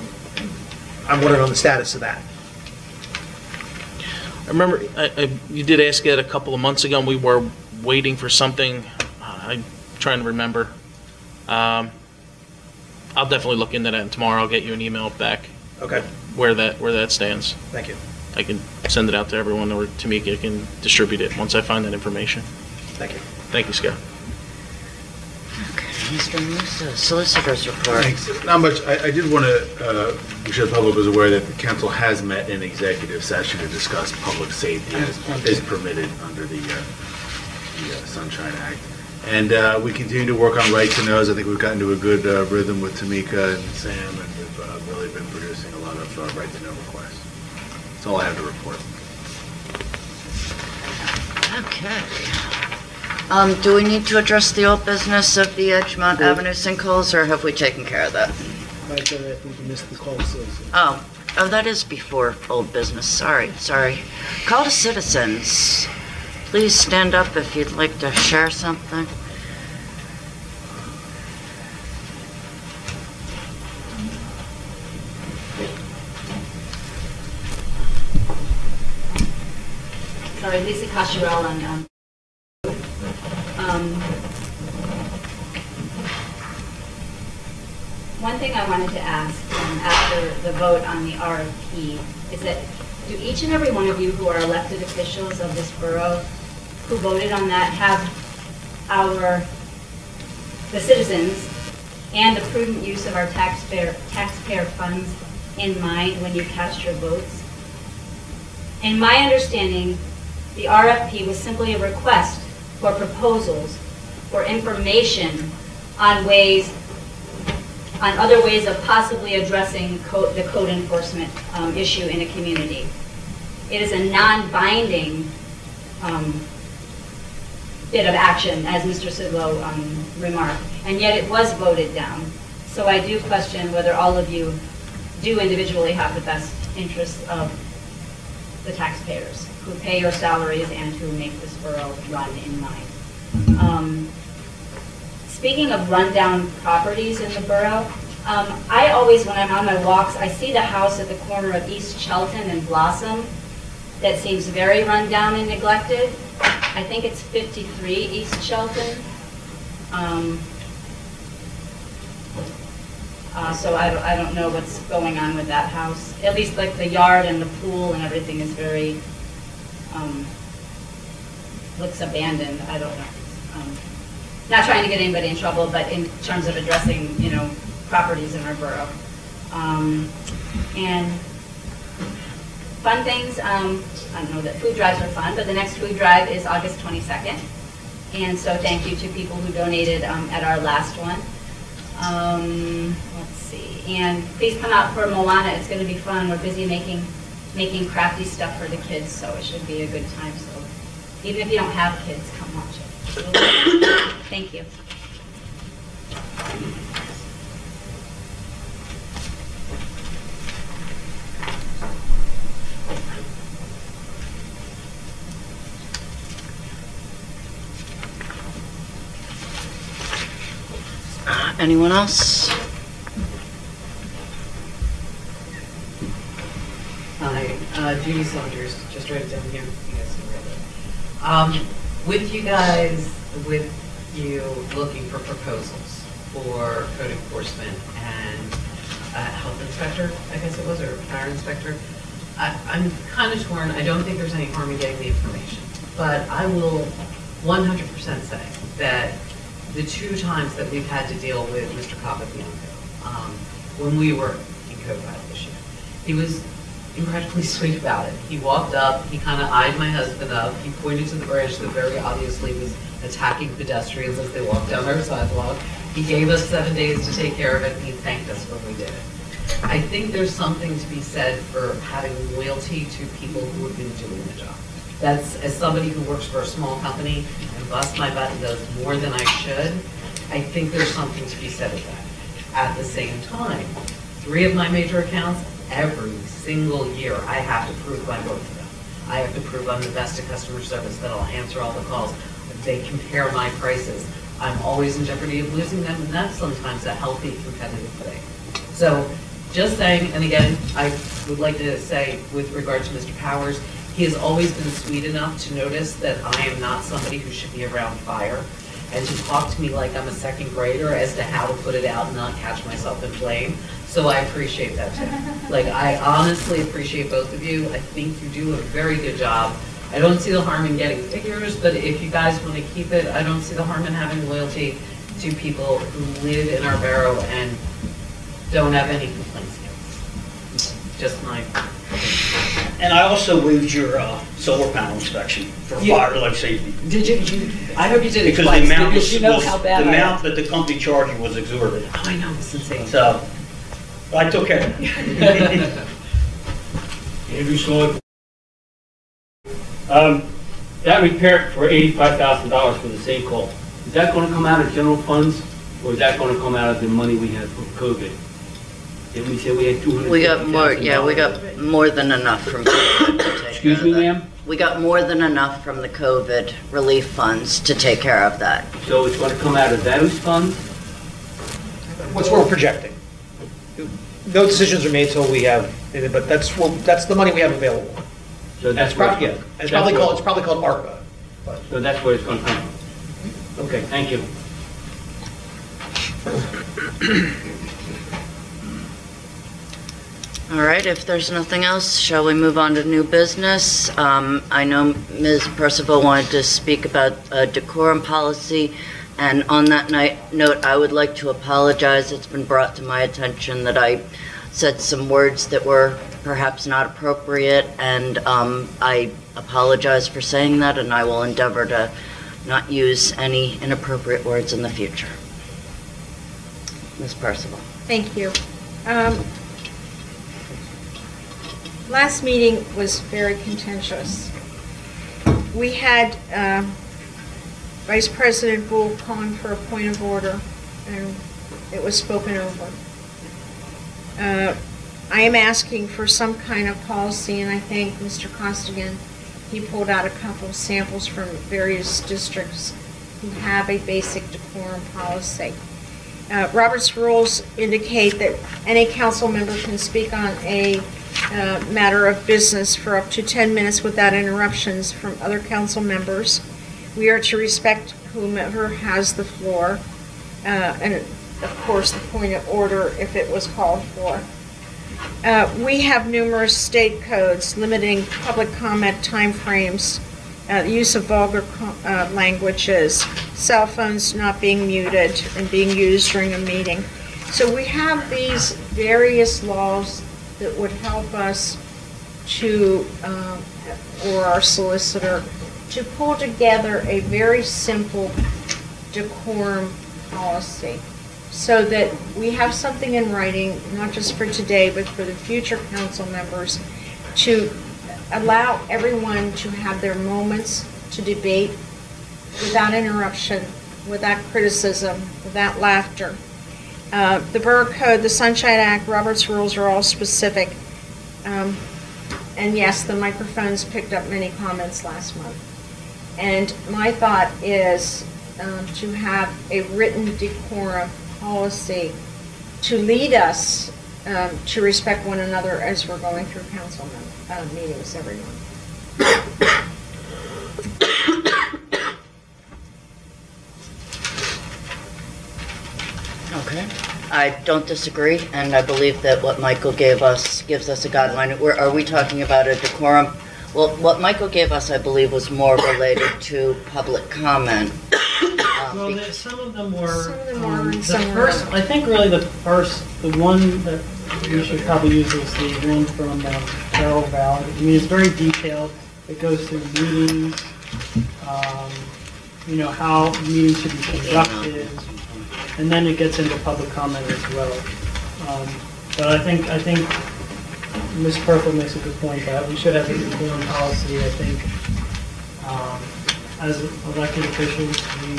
wondering on the status of that. I remember you did ask that a couple of months ago, and we were waiting for something. I'm trying to remember. I'll definitely look into that, and tomorrow I'll get you an email back. Okay. Where that stands. Thank you. I can send it out to everyone, or Timika can distribute it once I find that information. Thank you. Thank you, Scott. Okay, Mr. Amuso, Solicitor's report. Thanks. Not much. I did want to make sure the public was aware that the council has met in executive session to discuss public safety as is permitted under the Sunshine Act. And we continue to work on right to knows. I think we've gotten to a good rhythm with Timika and Sam, and we've really been producing a lot of right to know requests. That's all I have to report. Okay. Do we need to address the old business of the Edgemont Avenue sinkholes, or have we taken care of that? I think you missed the call to citizens. Oh, that is before old business. Sorry. Call to citizens. Please stand up if you'd like to share something. Sorry, Lisa Cosharel on one thing I wanted to ask after the vote on the RFP is that do each and every one of you who are elected officials of this borough who voted on that have the citizens and the prudent use of our taxpayer funds in mind when you cast your votes? In my understanding, the RFP was simply a request for proposals for information on other ways of possibly addressing the code enforcement issue in a community. It is a non-binding bit of action, as Mr. Sidlow remarked, and yet it was voted down. So I do question whether all of you do individually have the best interests of the taxpayers who pay your salaries and who make this borough run in mind. Speaking of rundown properties in the borough, I always, when I'm on my walks, I see the house at the corner of East Shelton and Blossom that seems very rundown and neglected. I think it's 53 East Shelton. So I don't know what's going on with that house. At least like the yard and the pool and everything is very, looks abandoned. I don't know. Not trying to get anybody in trouble, but in terms of addressing, properties in our borough. And fun things, I don't know that food drives are fun, but the next food drive is August 22nd. And so thank you to people who donated at our last one. Let's see, and please come out for Moana. It's going to be fun. We're busy making crafty stuff for the kids, so it should be a good time. So even if you don't have kids, come watch it. Thank you. Anyone else? Hi, Judy Saunders, just write it down here. You guys can read it. With you looking for proposals for code enforcement and health inspector, I guess it was, or fire inspector, I'm kind of torn. I don't think there's any harm in getting the information, but I will 100% say that the 2 times that we've had to deal with Mr. Capobianco, when we were in code violation. He was incredibly sweet about it. He walked up, he kind of eyed my husband up, he pointed to the branch that very obviously was attacking pedestrians as they walked down our sidewalk. He gave us 7 days to take care of it, and he thanked us when we did it. I think there's something to be said for having loyalty to people who have been doing the job. That's, as somebody who works for a small company and busts my butt and does more than I should, I think there's something to be said of that. At the same time, 3 of my major accounts, every single year, I have to prove by both of them. I have to prove I'm the best at customer service, that I'll answer all the calls. They compare my prices. I'm always in jeopardy of losing them, and that's sometimes a healthy competitive thing. So, just saying, and again, I would like to say with regard to Mr. Powers, he has always been sweet enough to notice that I am not somebody who should be around fire, and to talk to me like I'm a 2nd grader as to how to put it out and not catch myself in flame. So I appreciate that too. Like, I honestly appreciate both of you. I think you do a very good job. I don't see the harm in getting figures, but if you guys want to keep it, I don't see the harm in having loyalty to people who live in our borough and don't have any complaints against. Just my opinion. And I also waived your solar panel inspection for fire life safety. Did you? I hope you did it because twice, the amount because you know how bad the amount that the company charged was exorbitant. Oh, I know, it's insane. So I took care of it. Andrew Sloyd. That repair for $85,000 for the sinkhole, is that going to come out of general funds, or is that going to come out of the money we had for COVID? Did we say we had $250,000? We got more, yeah, we got more than enough from COVID to take Excuse me, ma'am? We got more than enough from the COVID relief funds to take care of that. So it's going to come out of those funds? What's what we're projecting. No decisions are made until we have, but that's the money we have available. So that's probably, yeah. It's probably called ARPA. So that's where it's going to come from. Okay, thank you. All right, if there's nothing else, shall we move on to new business? I know Ms. Purcival wanted to speak about decorum policy, and on that note, I would like to apologize. It's been brought to my attention that I said some words that were perhaps not appropriate, and I apologize for saying that, and I will endeavor to not use any inappropriate words in the future. Ms. Purcival. Thank you. Last meeting was very contentious. We had Vice President Bull calling for a point of order, and it was spoken over. I am asking for some kind of policy, and I think Mr. Costigan, he pulled out a couple of samples from various districts who have a basic decorum policy. Robert's rules indicate that any council member can speak on a matter of business for up to 10 minutes without interruptions from other council members. We are to respect whomever has the floor, and of course the point of order if it was called for. We have numerous state codes limiting public comment timeframes, the use of vulgar languages, cell phones not being muted and being used during a meeting. So we have these various laws that would help us to, or our solicitor, to pull together a very simple decorum policy so that we have something in writing, not just for today, but for the future council members, to allow everyone to have their moments to debate without interruption, without criticism, without laughter. The Borough Code, the Sunshine Act, Robert's Rules are all specific. And yes, the microphones picked up many comments last month. And my thought is to have a written decorum policy to lead us to respect one another as we're going through council meetings every month. Okay. I don't disagree, and I believe that what Michael gave us gives us a guideline. Are we talking about a decorum? Well, what Michael gave us, I believe, was more related to public comment. Well, some of them were. Some of them were, and the some were first, not. I think really the one that we should probably use is the one from Carroll Valley. I mean, it's very detailed. It goes through meetings, how meetings should be conducted, and then it gets into public comment as well. But I think Ms. Purple makes a good point that we should have a uniform policy. I think as elected officials, we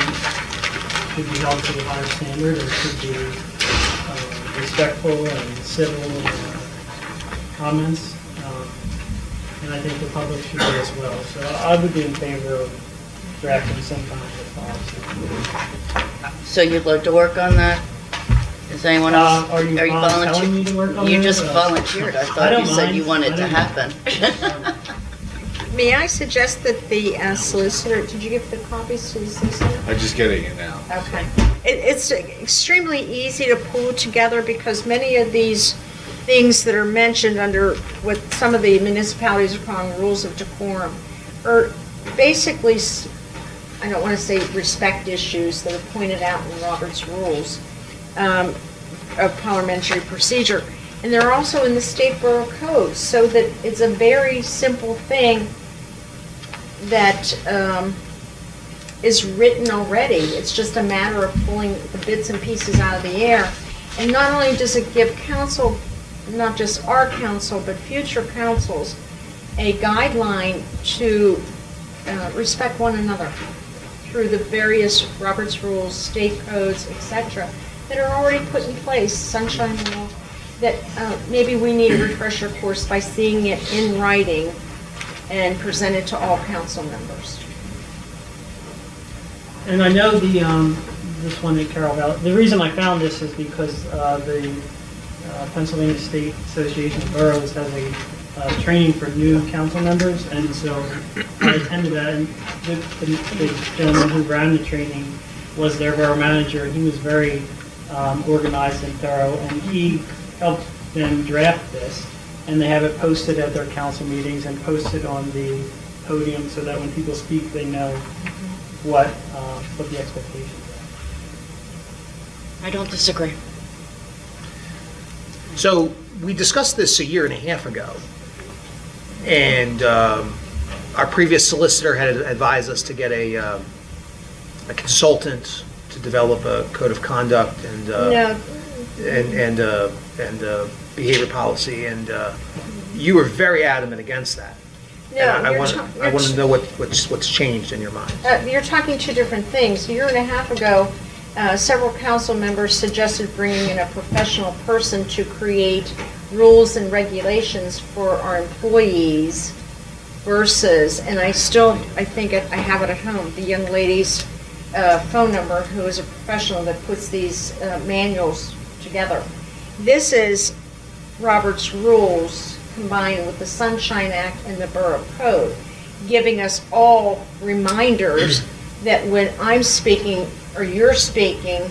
should be held to a higher standard and should be respectful and civil in comments. And I think the public should be as well. So I would be in favor of drafting some kind of policy. So you'd like to work on that? Is anyone else? Are you telling me to work on You that, just or- volunteered. I I thought don't you said mind. you wanted I to don't mind. happen. May I suggest that the solicitor, did you give the copies to the solicitor? I'm just getting it now. Okay. It's extremely easy to pull together because many of these things that are mentioned under what some of the municipalities are calling rules of decorum are basically, I don't want to say respect issues that are pointed out in Robert's rules of parliamentary procedure. And they're also in the state borough codes, so that it's a very simple thing that is written already. It's just a matter of pulling the bits and pieces out of the air. And not only does it give council, not just our council, but future councils, a guideline to respect one another through the various Robert's rules, state codes, etc., that are already put in place, sunshine law, that maybe we need a refresher course by seeing it in writing and presented to all council members. And I know this one in Carroll Valley, the reason I found this is because the Pennsylvania State Association of Boroughs has a training for new council members, and so I attended that, and the gentleman who ran the training was their borough manager, and he was very organized and thorough, and he helped them draft this, and they have it posted at their council meetings and posted on the podium so that when people speak, they know what the expectations I don't disagree. So we discussed this a year and a half ago, and our previous solicitor had advised us to get a consultant to develop a code of conduct and behavior policy, and you were very adamant against that. No, And I want to know what's changed in your mind. You're talking two different things. A year and a half ago, several council members suggested bringing in a professional person to create rules and regulations for our employees versus, and I think I have it at home, the young lady's phone number, who is a professional that puts these manuals together. This is Robert's rules combined with the Sunshine Act and the Borough Code, giving us all reminders that when I'm speaking or you're speaking,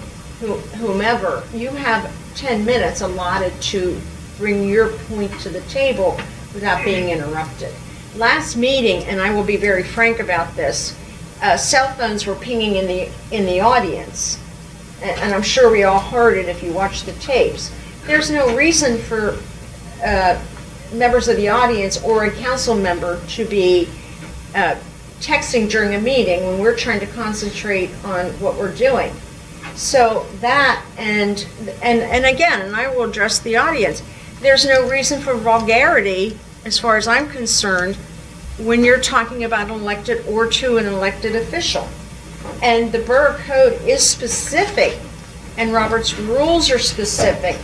whomever, you have 10 minutes allotted to bring your point to the table without being interrupted. Last meeting, and I will be very frank about this, cell phones were pinging in the audience, and I'm sure we all heard it if you watched the tapes. There's no reason for members of the audience or a council member to be texting during a meeting when we're trying to concentrate on what we're doing. So that, and again, and I will address the audience, there's no reason for vulgarity, as far as I'm concerned, when you're talking about an elected or to an elected official. And the Borough Code is specific, and Robert's rules are specific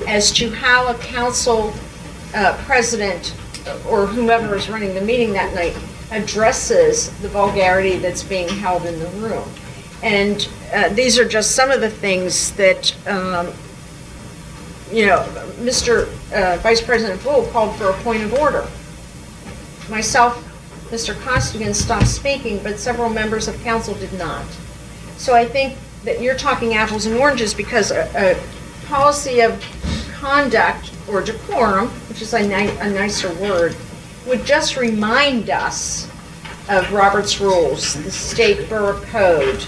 as to how a council president or whomever is running the meeting that night addresses the vulgarity that's being held in the room. And these are just some of the things that, Mr. Vice President Bull called for a point of order. Myself, Mr. Costigan stopped speaking, but several members of council did not. So I think that you're talking apples and oranges, because a policy of conduct or decorum, which is a nicer word, would just remind us of Robert's rules, the state borough code,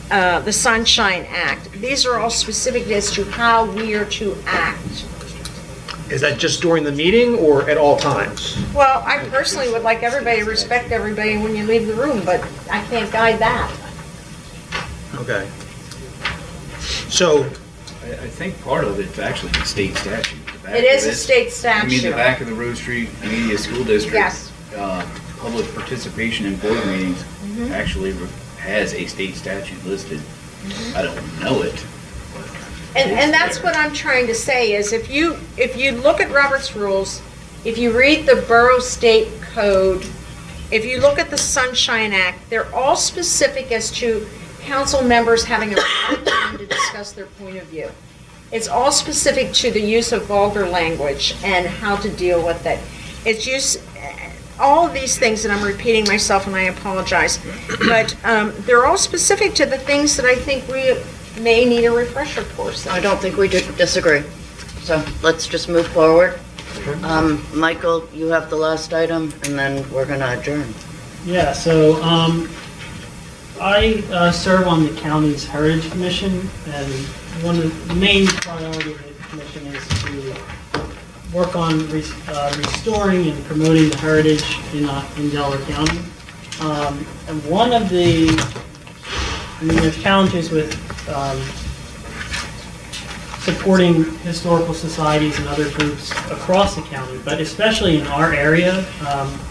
the Sunshine Act. These are all specific as to how we are to act. Is that just during the meeting or at all times? Well, I personally would like everybody to respect everybody when you leave the room, but I can't guide that. Okay. So, I think part of it's actually the state statute. The back It is of a this- state I mean, the statute. back of the Rose Street Media School District. Yes. Public participation in board meetings Mhm. actually has a state statute listed. I don't know it. And that's what I'm trying to say, is if you look at Robert's Rules, if you read the Borough State Code, if you look at the Sunshine Act, they're all specific as to council members having a lot of time to discuss their point of view. It's all specific to the use of vulgar language and how to deal with it. It's just, all of these things, and I'm repeating myself and I apologize, but they're all specific to the things that I think we may need a refresher course. I don't think we disagree. So let's just move forward. Michael, you have the last item, and then we're going to adjourn. Yeah, so I serve on the county's Heritage Commission, and one of the main priorities of the commission is to work on restoring and promoting the heritage in Delaware County. And one of the, there's challenges with supporting historical societies and other groups across the county, but especially in our area,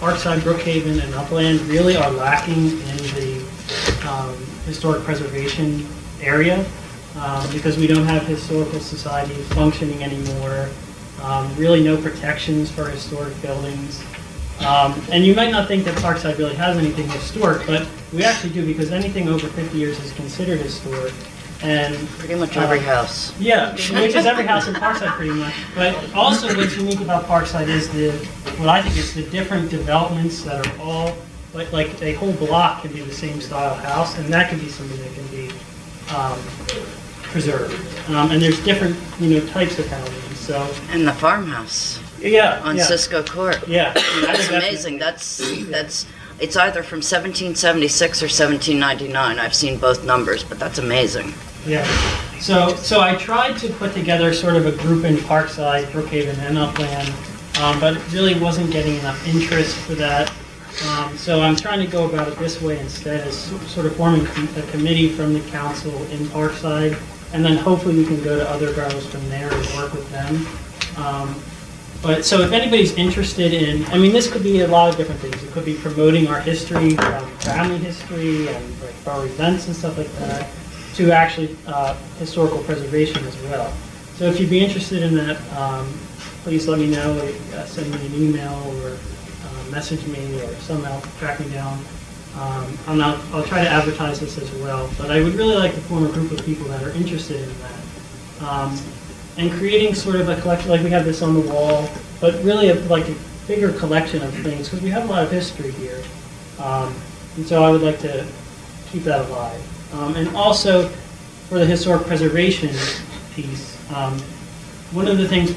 Parkside, Brookhaven, and Upland really are lacking in the historic preservation area because we don't have historical societies functioning anymore, really no protections for historic buildings. And you might not think that Parkside really has anything historic, but we actually do, because anything over 50 years is considered historic. And pretty much every house. Yeah, which is every house in Parkside pretty much. But also what's unique about Parkside is what I think is the different developments that are all, like a whole block can be the same style house, and that can be something that can be preserved. And there's different, types of housing, so. And the farmhouse. Yeah. On yeah. Cisco Court. Yeah. That's amazing. It's either from 1776 or 1799. I've seen both numbers, but that's amazing. Yeah. So I tried to put together sort of a group in Parkside, Brookhaven, and Upland, but it really wasn't getting enough interest for that. So I'm trying to go about it this way instead, as sort of forming a committee from the council in Parkside, and then hopefully we can go to other boroughs from there and work with them. But so if anybody's interested in, this could be a lot of different things. It could be promoting our history, family history, and like borough events and stuff like that, to actually historical preservation as well. So if you'd be interested in that, please let me know. Send me an email or message me or somehow track me down. I'll try to advertise this as well. But I would really like to form a group of people that are interested in that. And creating sort of a collection, like we have this on the wall, but really like a bigger collection of things, because we have a lot of history here. And so I would like to keep that alive. And also, for the historic preservation piece, one of the things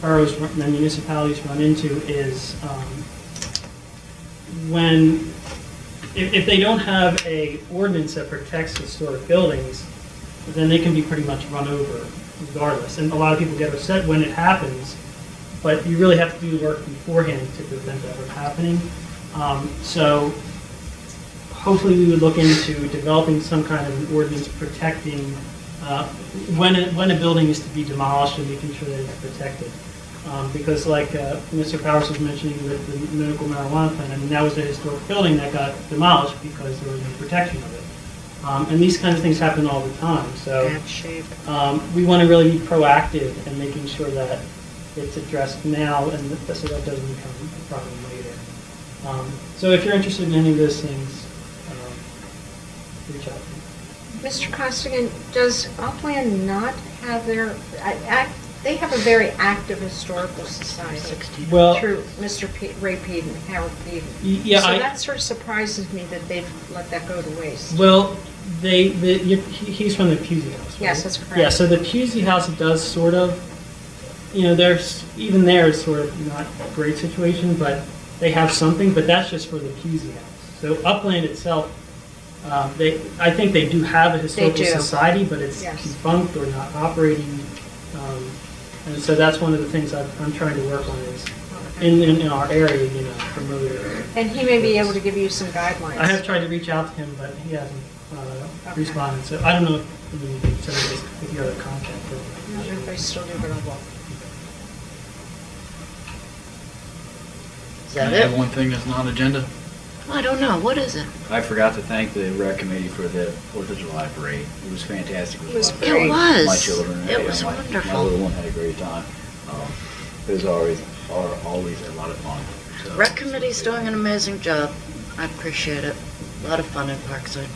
boroughs and municipalities run into is if they don't have a ordinance that protects historic buildings, then they can be pretty much run over regardless. And a lot of people get upset when it happens, but you really have to do the work beforehand to prevent that from happening. So hopefully we would look into developing some kind of an ordinance protecting when a building is to be demolished and making sure that it's protected. Because like Mr. Powers was mentioning with the medical marijuana plant, that was a historic building that got demolished because there was no protection of it. And these kinds of things happen all the time. So we want to really be proactive in making sure that it's addressed now, and so that doesn't become a problem later. So if you're interested in any of those things, reach out to me. Mr. Costigan, does Upland not have their, they have a very active historical society. Well, through Mr. Ray Peden and Howard Peden. Yeah, so that sort of surprises me that they've let that go to waste. Well, he's from the Pusey House, right? Yes, that's correct. Yeah, so the Pusey House does sort of, there's, even there is sort of not a great situation, but they have something, but that's just for the Pusey House. So Upland itself I think they do have a historical do. society, but it's Yes. defunct or not operating. And so that's one of the things I'm trying to work on is in our area, promote it. And he may be able to give you some guidelines. I have tried to reach out to him, but he hasn't responded. So I don't know if you have a contact. If they still do, but I will. Is Can I that have it? one thing that's not agenda? I don't know. What is it? I forgot to thank the rec committee for the 4th of July parade. It was fantastic. It was fun. great. It was. My children, It was my wonderful. little one had a great time. It was always a lot of fun. So, Rec committee's doing an amazing job. I appreciate it. A lot of fun in Parkside.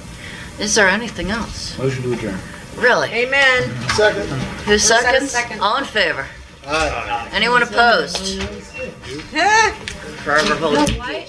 Is there anything else? Motion to adjourn. Really? Amen. Second. Who Was that a seconds? second? All in favor? Aye. Anyone opposed? Forever hold. Why?